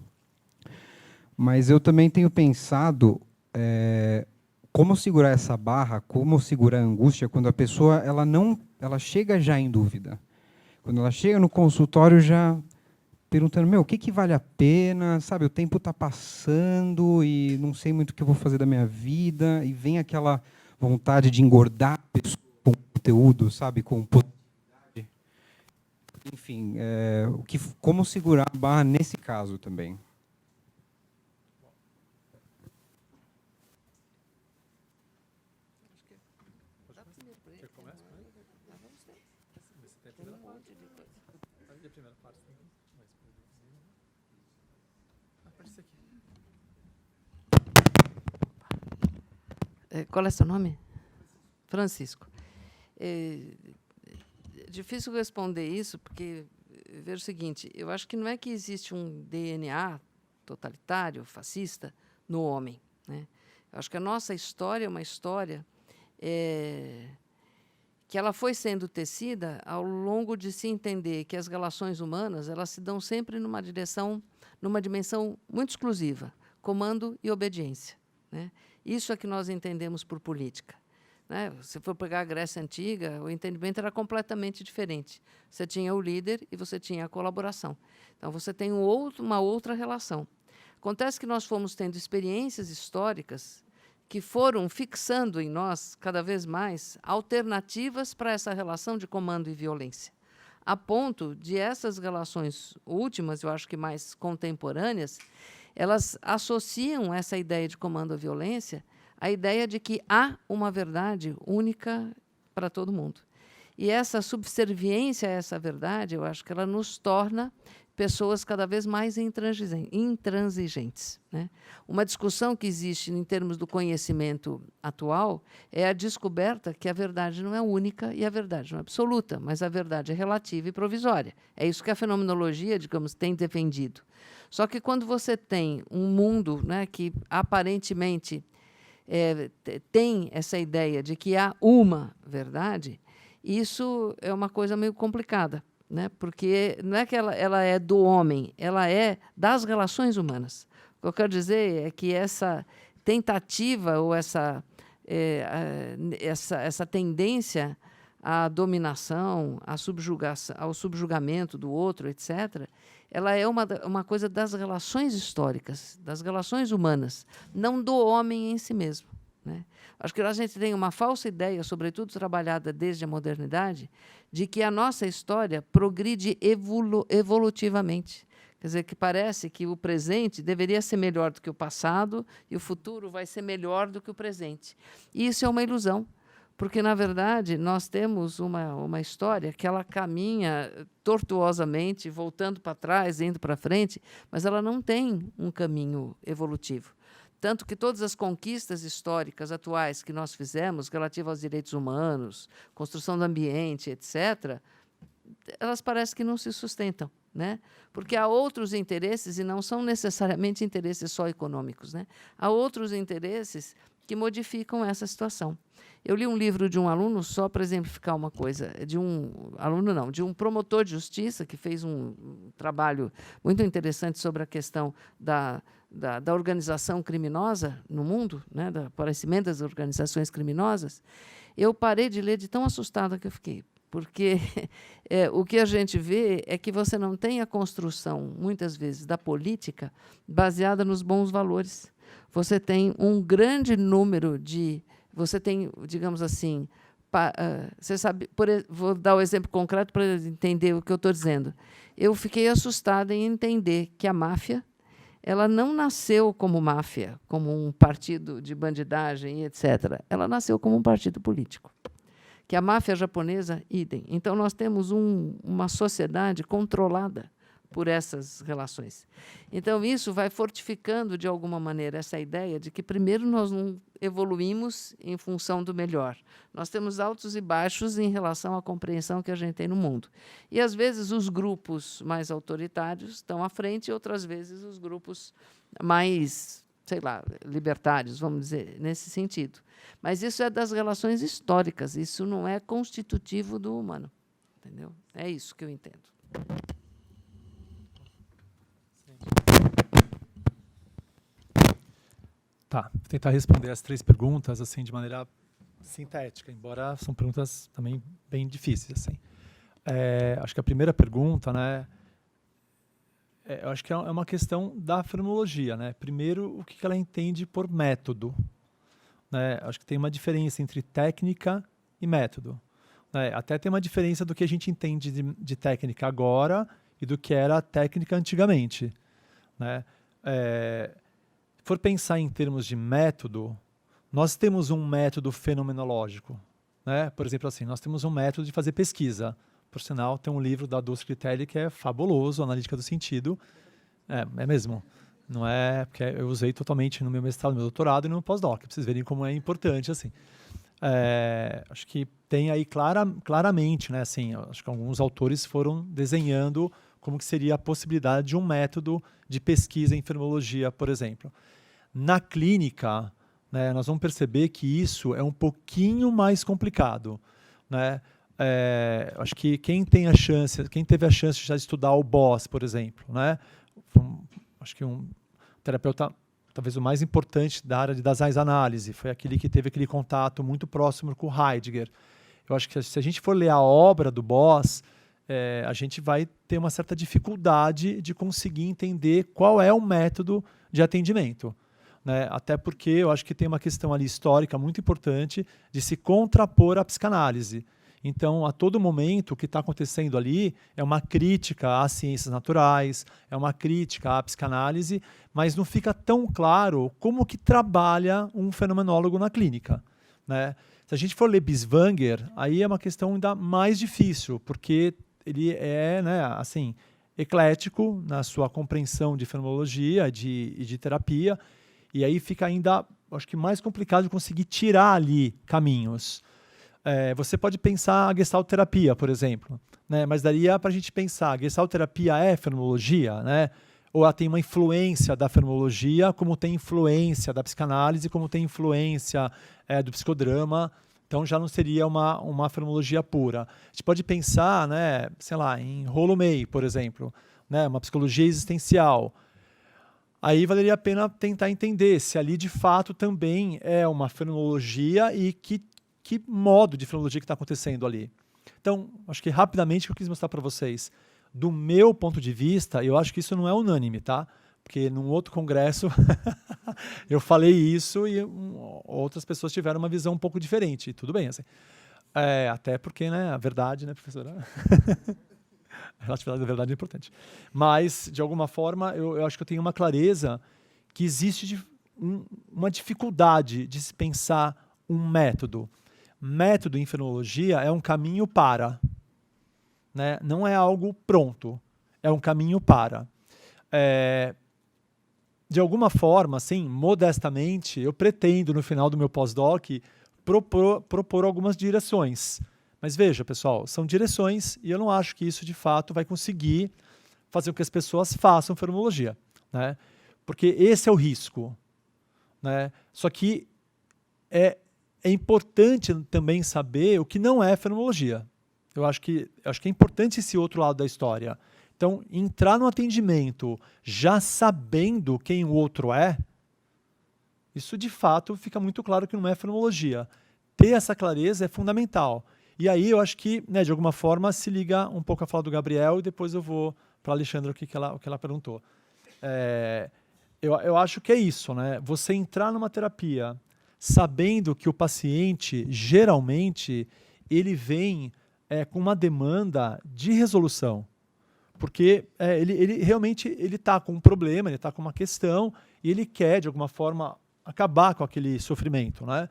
Mas eu também tenho pensado como segurar essa barra, como segurar a angústia quando a pessoa ela chega já em dúvida. Quando ela chega no consultório já perguntando, o que vale a pena, sabe, o tempo está passando e não sei muito o que eu vou fazer da minha vida, e vem aquela vontade de engordar a pessoa com conteúdo, sabe, com possibilidade. Enfim, como segurar a barra nesse caso também.
Qual é seu nome? Francisco. É difícil responder isso, porque, veja o seguinte, eu acho que não é que existe um DNA totalitário, fascista, no homem, né? Eu acho que a nossa história é uma história que ela foi sendo tecida ao longo de se entender que as relações humanas elas se dão sempre numa dimensão muito exclusiva, comando e obediência, né? Isso é que nós entendemos por política, né? Se for pegar a Grécia Antiga, o entendimento era completamente diferente. Você tinha o líder e você tinha a colaboração. Então, você tem uma outra relação. Acontece que nós fomos tendo experiências históricas que foram fixando em nós, cada vez mais, alternativas para essa relação de comando e violência, a ponto de essas relações últimas, eu acho que mais contemporâneas, elas associam essa ideia de comando à violência à ideia de que há uma verdade única para todo mundo. E essa subserviência a essa verdade, eu acho que ela nos torna pessoas cada vez mais intransigentes, né? Uma discussão que existe em termos do conhecimento atual é a descoberta que a verdade não é única e a verdade não é absoluta, mas a verdade é relativa e provisória. É isso que a fenomenologia, digamos, tem defendido. Só que quando você tem um mundo, né, que aparentemente tem essa ideia de que há uma verdade, isso é uma coisa meio complicada, né? Porque não é que ela é do homem, ela é das relações humanas. O que eu quero dizer é que essa tentativa ou essa tendência à dominação, ao subjugamento do outro, etc., ela é uma coisa das relações históricas, das relações humanas, não do homem em si mesmo, né? Acho que a gente tem uma falsa ideia, sobretudo trabalhada desde a modernidade, de que a nossa história progride evolutivamente. Quer dizer, que parece que o presente deveria ser melhor do que o passado e o futuro vai ser melhor do que o presente. E isso é uma ilusão, porque, na verdade, nós temos uma história que ela caminha tortuosamente, voltando para trás, indo para frente, mas ela não tem um caminho evolutivo. Tanto que todas as conquistas históricas atuais que nós fizemos, relativas aos direitos humanos, construção do ambiente, etc., elas parecem que não se sustentam, né? Porque há outros interesses, e não são necessariamente interesses só econômicos, né? Há outros interesses que modificam essa situação. Eu li um livro de um aluno, só para exemplificar uma coisa, de um promotor de justiça que fez um trabalho muito interessante sobre a questão da organização criminosa no mundo, né, do aparecimento das organizações criminosas. Eu parei de ler de tão assustada que eu fiquei, porque o que a gente vê é que você não tem a construção, muitas vezes, da política baseada nos bons valores. Você tem um grande número de... Você tem, digamos assim... Você sabe, vou dar um exemplo concreto para entender o que eu estou dizendo. Eu fiquei assustada em entender que a máfia ela não nasceu como máfia, como um partido de bandidagem, etc. Ela nasceu como um partido político. Que a máfia japonesa, idem. Então, nós temos uma sociedade controlada por essas relações. Então, isso vai fortificando, de alguma maneira, essa ideia de que, primeiro, nós não evoluímos em função do melhor. Nós temos altos e baixos em relação à compreensão que a gente tem no mundo. E, às vezes, os grupos mais autoritários estão à frente, e outras vezes os grupos mais, sei lá, libertários, vamos dizer, nesse sentido. Mas isso é das relações históricas, isso não é constitutivo do humano. Entendeu? É isso que eu entendo.
Tá, vou tentar responder as 3 perguntas assim de maneira sintética, embora são perguntas também bem difíceis. Assim. Acho que a primeira pergunta, né, eu acho que é uma questão da fenomenologia. Né? Primeiro, o que ela entende por método. Né? Acho que tem uma diferença entre técnica e método. Né? Até tem uma diferença do que a gente entende de técnica agora e do que era técnica antigamente. Né? Se for pensar em termos de método, nós temos um método fenomenológico. Né? Por exemplo, assim, nós temos um método de fazer pesquisa. Por sinal, tem um livro da Dulce Critelli que é fabuloso, Analítica do Sentido. É mesmo. Não é porque eu usei totalmente no meu mestrado, no meu doutorado e no pós-doc, para vocês verem como é importante. Assim. Acho que tem aí claramente, né, assim, acho que alguns autores foram desenhando como que seria a possibilidade de um método de pesquisa em fenomenologia, por exemplo. Na clínica, né, nós vamos perceber que isso é um pouquinho mais complicado. Né? Acho que quem teve a chance de já estudar o Boss, por exemplo, né? Acho que um terapeuta, talvez o mais importante da área das análise, foi aquele que teve aquele contato muito próximo com o Heidegger. Eu acho que se a gente for ler a obra do Boss, a gente vai ter uma certa dificuldade de conseguir entender qual é o método de atendimento. Né? Até porque eu acho que tem uma questão ali histórica muito importante de se contrapor à psicanálise. Então, a todo momento, o que está acontecendo ali é uma crítica às ciências naturais, é uma crítica à psicanálise, mas não fica tão claro como que trabalha um fenomenólogo na clínica. Né? Se a gente for ler Binswanger, aí é uma questão ainda mais difícil, porque ele é, né, assim, eclético na sua compreensão de fenomenologia e de terapia, e aí fica ainda, acho que mais complicado de conseguir tirar ali caminhos. Você pode pensar a gestalterapia, por exemplo, né? Mas daria para a gente pensar, a gestalterapia é fenomenologia, né? Ou ela tem uma influência da fenomenologia, como tem influência da psicanálise, como tem influência do psicodrama, então já não seria uma fenomenologia pura. A gente pode pensar, né, sei lá, em Rollo May, por exemplo, né, uma psicologia existencial. Aí valeria a pena tentar entender se ali de fato também é uma fenomenologia e que modo de fenomenologia que está acontecendo ali. Então, acho que rapidamente eu quis mostrar para vocês, do meu ponto de vista, eu acho que isso não é unânime, tá? Porque num outro congresso eu falei isso e outras pessoas tiveram uma visão um pouco diferente. E tudo bem, assim. Até porque, né, a verdade, né, professora? A relatividade da verdade é importante. Mas, de alguma forma, eu acho que eu tenho uma clareza que existe uma dificuldade de se pensar um método. Método em fenomenologia é um caminho para. Né? Não é algo pronto. É um caminho para. De alguma forma, assim, modestamente, eu pretendo, no final do meu pós-doc, propor algumas direções. Mas veja, pessoal, são direções e eu não acho que isso, de fato, vai conseguir fazer com que as pessoas façam fenomenologia. Né? Porque esse é o risco. Né? Só que é importante também saber o que não é fenomenologia. Eu acho que é importante esse outro lado da história. Então, entrar no atendimento já sabendo quem o outro é, isso de fato fica muito claro que não é fenomenologia. Ter essa clareza é fundamental. E aí eu acho que, né, de alguma forma, se liga um pouco a fala do Gabriel e depois eu vou para a Alexandra o que ela perguntou. Eu acho que é isso, né? Você entrar numa terapia sabendo que o paciente, geralmente, ele vem com uma demanda de resolução. Porque ele realmente está com um problema, ele está com uma questão e ele quer, de alguma forma, acabar com aquele sofrimento. Né?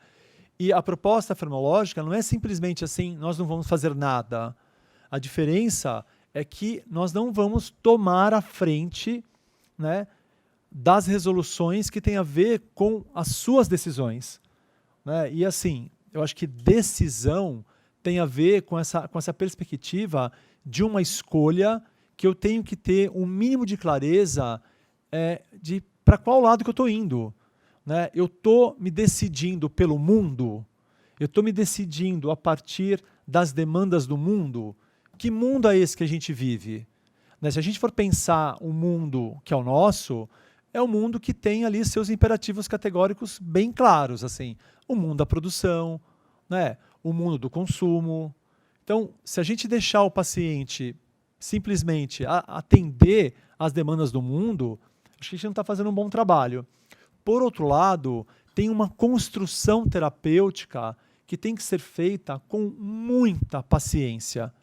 E a proposta fenomenológica não é simplesmente assim, nós não vamos fazer nada. A diferença é que nós não vamos tomar a frente, né, das resoluções que têm a ver com as suas decisões. Né? E assim, eu acho que decisão tem a ver com essa perspectiva de uma escolha que eu tenho que ter um mínimo de clareza de para qual lado que eu estou indo. Né? Eu estou me decidindo pelo mundo, eu estou me decidindo a partir das demandas do mundo. Que mundo é esse que a gente vive? Né? Se a gente for pensar um mundo que é o nosso, é um mundo que tem ali seus imperativos categóricos bem claros, assim, o mundo da produção, né, o mundo do consumo. Então, se a gente deixar o paciente simplesmente atender às demandas do mundo, acho que a gente não está fazendo um bom trabalho. Por outro lado, tem uma construção terapêutica que tem que ser feita com muita paciência.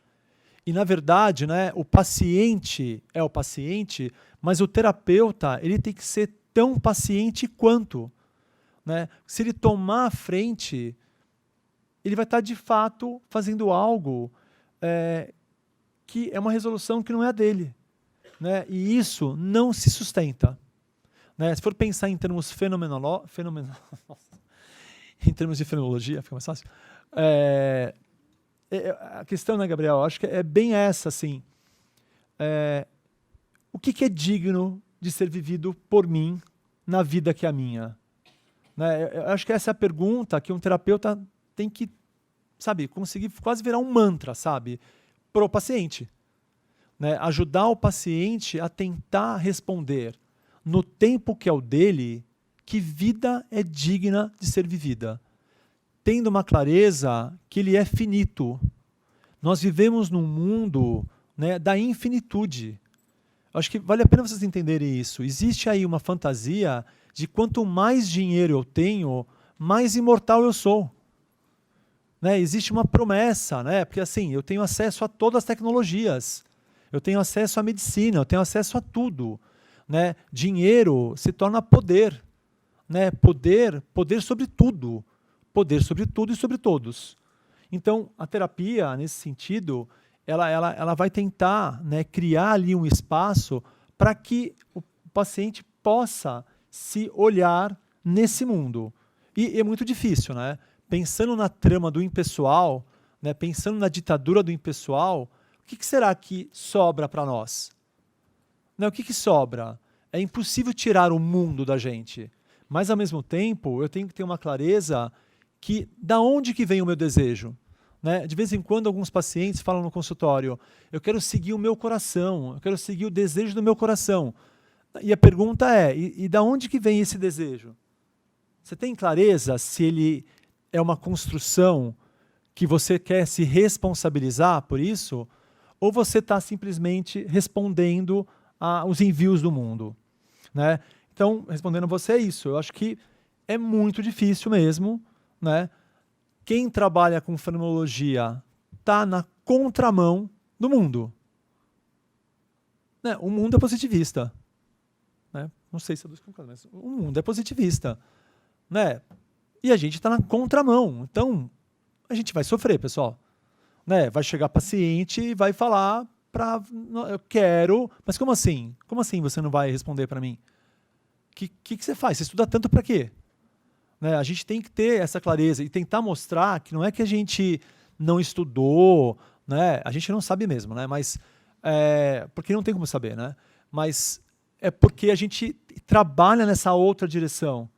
E, na verdade, né, o paciente é o paciente, mas o terapeuta ele tem que ser tão paciente quanto. Né? Se ele tomar a frente, ele vai estar, de fato, fazendo algo que é uma resolução que não é a dele. Né? E isso não se sustenta. Né? Se for pensar em termos em termos de fenomenologia, fica mais fácil. A questão, né, Gabriel, acho que é bem essa, assim. O que é digno de ser vivido por mim na vida que é a minha? Né? Eu acho que essa é a pergunta que um terapeuta tem que, sabe, conseguir quase virar um mantra, sabe, para o paciente. Né? Ajudar o paciente a tentar responder no tempo que é o dele, que vida é digna de ser vivida. Tendo uma clareza que ele é finito. Nós vivemos num mundo, né, da infinitude. Acho que vale a pena vocês entenderem isso. Existe aí uma fantasia de quanto mais dinheiro eu tenho, mais imortal eu sou. Né? Existe uma promessa, né? Porque assim, eu tenho acesso a todas as tecnologias, eu tenho acesso à medicina, eu tenho acesso a tudo. Né? Dinheiro se torna poder. Né? Poder sobre tudo. Poder sobre tudo e sobre todos. Então, a terapia, nesse sentido, ela vai tentar, né, criar ali um espaço para que o paciente possa se olhar nesse mundo. E é muito difícil, né? Pensando na trama do impessoal, né, pensando na ditadura do impessoal, o que será que sobra para nós? Né, o que sobra? É impossível tirar o mundo da gente. Mas, ao mesmo tempo, eu tenho que ter uma clareza que da onde que vem o meu desejo? Né? De vez em quando, alguns pacientes falam no consultório, eu quero seguir o meu coração, eu quero seguir o desejo do meu coração. E a pergunta é, e da onde que vem esse desejo? Você tem clareza se ele é uma construção que você quer se responsabilizar por isso? Ou você está simplesmente respondendo aos envios do mundo? Né? Então, respondendo a você é isso. Eu acho que é muito difícil mesmo. Né? Quem trabalha com fenomenologia está na contramão do mundo. Né? O mundo é positivista. Né? Não sei se é dos concordas, mas o mundo é positivista. Né? E a gente está na contramão. Então, a gente vai sofrer, pessoal. Né? Vai chegar paciente e vai falar eu quero... Mas como assim? Como assim você não vai responder para mim? O que você faz? Você estuda tanto para quê? Né? A gente tem que ter essa clareza e tentar mostrar que não é que a gente não estudou, né? A gente não sabe mesmo, né? Mas, porque não tem como saber, né? Mas é porque a gente trabalha nessa outra direção,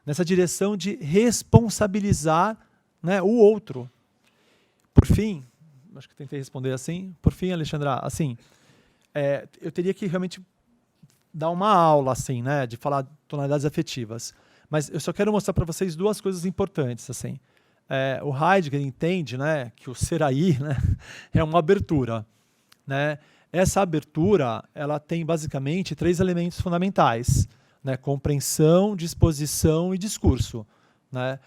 nessa direção de responsabilizar, né, o outro. Por fim, acho que tentei responder assim, por fim, Alexandra, assim, eu teria que realmente dar uma aula assim, né, de falar de tonalidades afetivas. Mas eu só quero mostrar para vocês duas coisas importantes. Assim. O Heidegger entende, né, que o ser aí, né, é uma abertura. Né? Essa abertura ela tem basicamente 3 elementos fundamentais. Né? Compreensão, disposição e discurso. Né?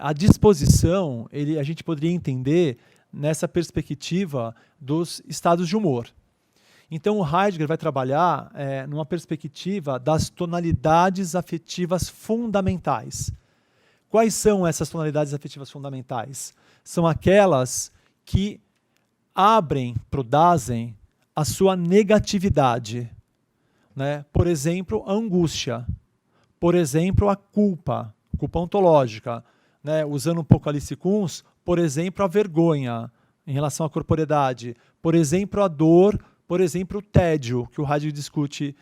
A disposição a gente poderia entender nessa perspectiva dos estados de humor. Então, o Heidegger vai trabalhar numa perspectiva das tonalidades afetivas fundamentais. Quais são essas tonalidades afetivas fundamentais? São aquelas que abrem para o Dasein a sua negatividade. Né? Por exemplo, a angústia. Por exemplo, a culpa ontológica. Né? Usando um pouco Alice Kunz, por exemplo, a vergonha em relação à corporeidade. Por exemplo, a dor. Por exemplo, o tédio, que o Heidegger discute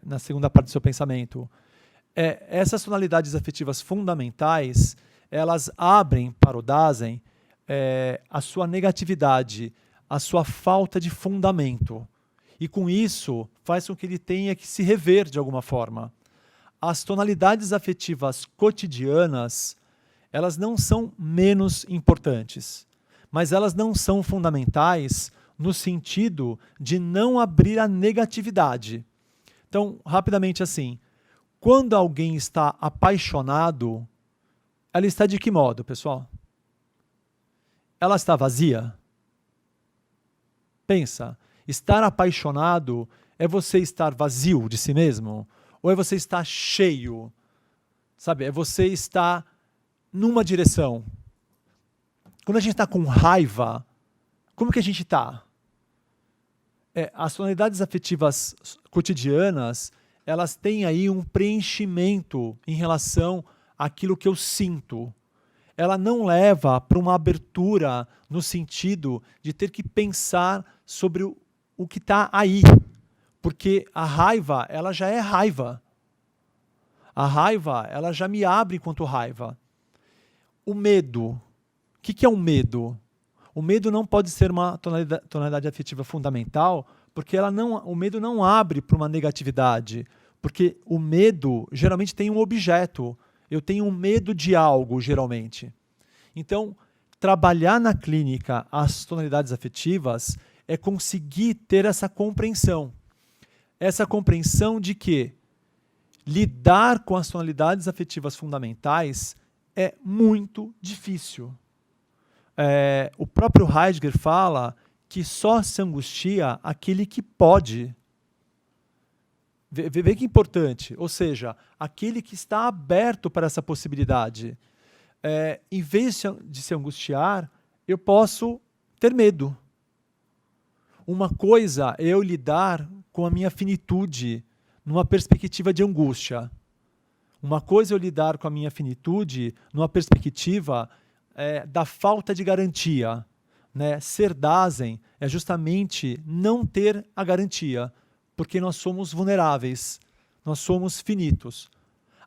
na segunda parte do seu pensamento. Essas tonalidades afetivas fundamentais, elas abrem para o Dasein a sua negatividade, a sua falta de fundamento. E, com isso, faz com que ele tenha que se rever de alguma forma. As tonalidades afetivas cotidianas, elas não são menos importantes, mas elas não são fundamentais no sentido de não abrir a negatividade. Então, rapidamente assim, quando alguém está apaixonado, ela está de que modo, pessoal? Ela está vazia? Pensa, estar apaixonado é você estar vazio de si mesmo? Ou é você estar cheio? Sabe, é você estar numa direção. Quando a gente está com raiva, como que a gente está? As tonalidades afetivas cotidianas, elas têm aí um preenchimento em relação àquilo que eu sinto. Ela não leva para uma abertura no sentido de ter que pensar sobre o que está aí. Porque a raiva, ela já é raiva. A raiva, ela já me abre enquanto raiva. O medo. O que é um medo? O medo não pode ser uma tonalidade afetiva fundamental, porque o medo não abre para uma negatividade. Porque o medo geralmente tem um objeto. Eu tenho medo de algo, geralmente. Então, trabalhar na clínica as tonalidades afetivas é conseguir ter essa compreensão. Essa compreensão de que lidar com as tonalidades afetivas fundamentais é muito difícil. O próprio Heidegger fala que só se angustia aquele que pode. Vê que importante. Ou seja, aquele que está aberto para essa possibilidade. Em vez de se angustiar, eu posso ter medo. Uma coisa é eu lidar com a minha finitude numa perspectiva de angústia. Uma coisa é eu lidar com a minha finitude numa perspectiva da falta de garantia. Né? Ser Dasein é justamente não ter a garantia, porque nós somos vulneráveis, nós somos finitos.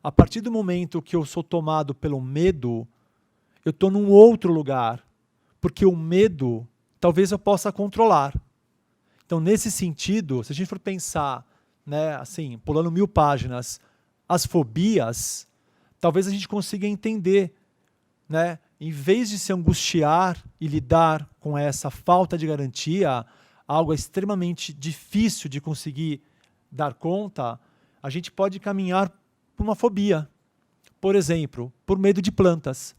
A partir do momento que eu sou tomado pelo medo, eu estou num outro lugar, porque o medo talvez eu possa controlar. Então, nesse sentido, se a gente for pensar, né, assim, pulando 1000 páginas, as fobias, talvez a gente consiga entender, né, em vez de se angustiar e lidar com essa falta de garantia, algo extremamente difícil de conseguir dar conta, a gente pode caminhar por uma fobia. Por exemplo, por medo de plantas.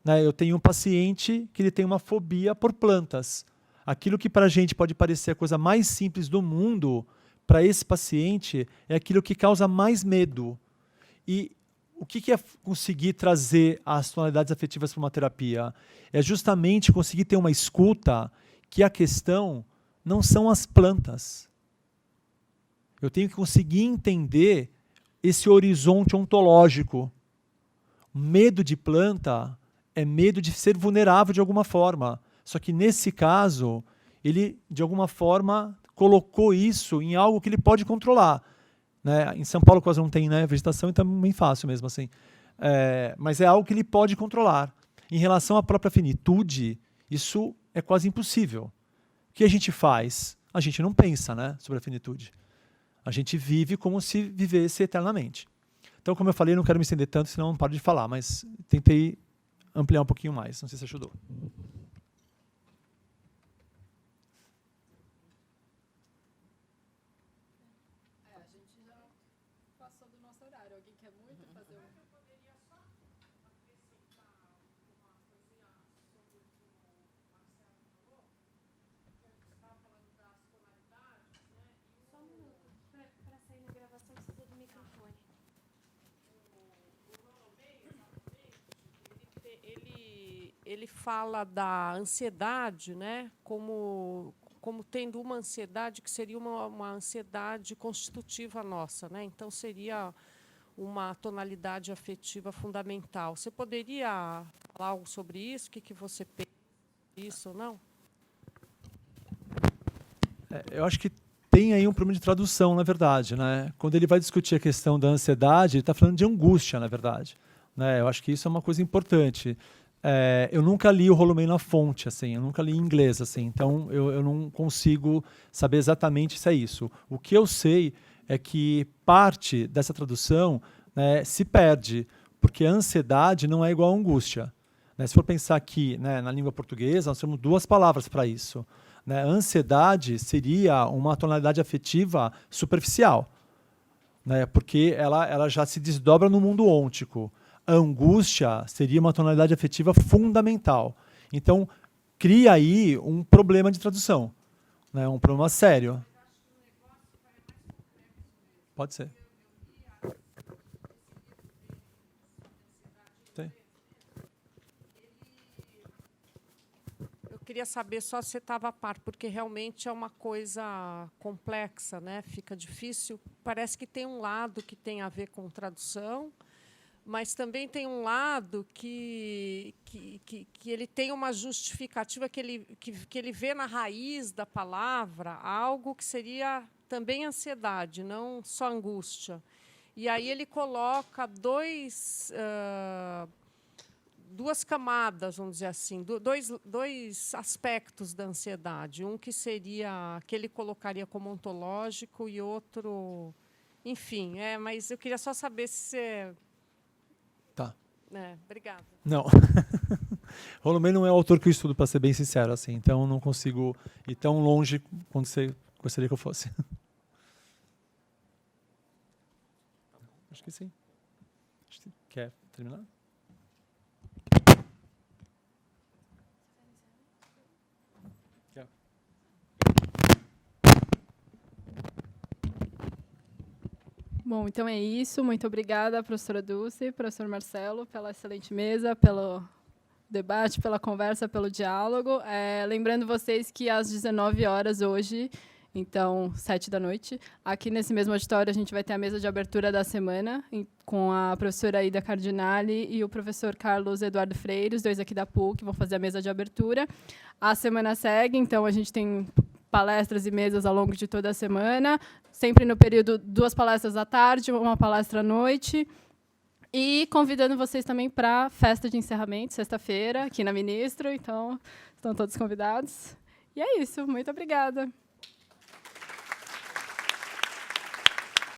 Né, eu tenho um paciente que ele tem uma fobia por plantas. Aquilo que para a gente pode parecer a coisa mais simples do mundo, para esse paciente é aquilo que causa mais medo. E o que é conseguir trazer as tonalidades afetivas para uma terapia? É justamente conseguir ter uma escuta que a questão não são as plantas. Eu tenho que conseguir entender esse horizonte ontológico. Medo de planta é medo de ser vulnerável de alguma forma. Só que, nesse caso, ele, de alguma forma, colocou isso em algo que ele pode controlar. Né? Em São Paulo quase não tem, né, vegetação, então é bem fácil mesmo. Assim. Mas é algo que ele pode controlar. Em relação à própria finitude, isso é quase impossível. O que a gente faz? A gente não pensa, né, sobre a finitude. A gente vive como se vivesse eternamente. Então, como eu falei, não quero me estender tanto, senão não paro de falar, mas tentei ampliar um pouquinho mais. Não sei se ajudou.
Ele fala da ansiedade, né, como tendo uma ansiedade que seria uma ansiedade constitutiva nossa, né? Então seria uma tonalidade afetiva fundamental. Você poderia falar algo sobre isso? O que você pensa disso ou não?
Eu acho que tem aí um problema de tradução, na verdade. Né? Quando ele vai discutir a questão da ansiedade, ele está falando de angústia, na verdade. Né? Eu acho que isso é uma coisa importante. eu nunca li o Rollo May na fonte, assim, eu nunca li em inglês, assim, então eu não consigo saber exatamente se é isso. O que eu sei é que parte dessa tradução, né, se perde, porque a ansiedade não é igual a angústia. Né? Se for pensar aqui, né, na língua portuguesa, nós temos 2 palavras para isso. Né? Ansiedade seria uma tonalidade afetiva superficial, né? Porque ela já se desdobra no mundo ôntico. A angústia seria uma tonalidade afetiva fundamental. Então, cria aí um problema de tradução, né? Um problema sério. Pode ser. Tem.
Eu queria saber só se você estava a par, porque realmente é uma coisa complexa, né? Fica difícil. Parece que tem um lado que tem a ver com tradução, mas também tem um lado que ele tem uma justificativa, que ele vê na raiz da palavra algo que seria também ansiedade, não só angústia. E aí ele coloca duas camadas, vamos dizer assim, dois aspectos da ansiedade. Um que seria que ele colocaria como ontológico e outro... Enfim, mas eu queria só saber se você...
Tá.
Obrigada.
Não. Rollo May não é o autor que eu estudo, para ser bem sincero, assim, então não consigo ir tão longe quanto você gostaria que eu fosse. Acho que sim. Quer terminar? Quer?
Bom, então é isso. Muito obrigada, professora Dulce, professor Marcelo, pela excelente mesa, pelo debate, pela conversa, pelo diálogo. Lembrando vocês que às 19 horas hoje, então 7 da noite, aqui nesse mesmo auditório a gente vai ter a mesa de abertura da semana com a professora Ida Cardinali e o professor Carlos Eduardo Freire, os 2 aqui da PUC, que vão fazer a mesa de abertura. A semana segue, então a gente tem palestras e mesas ao longo de toda a semana, sempre no período 2 palestras à tarde, 1 palestra à noite, e convidando vocês também para a festa de encerramento, sexta-feira, aqui na Ministro, então estão todos convidados. E é isso, muito obrigada.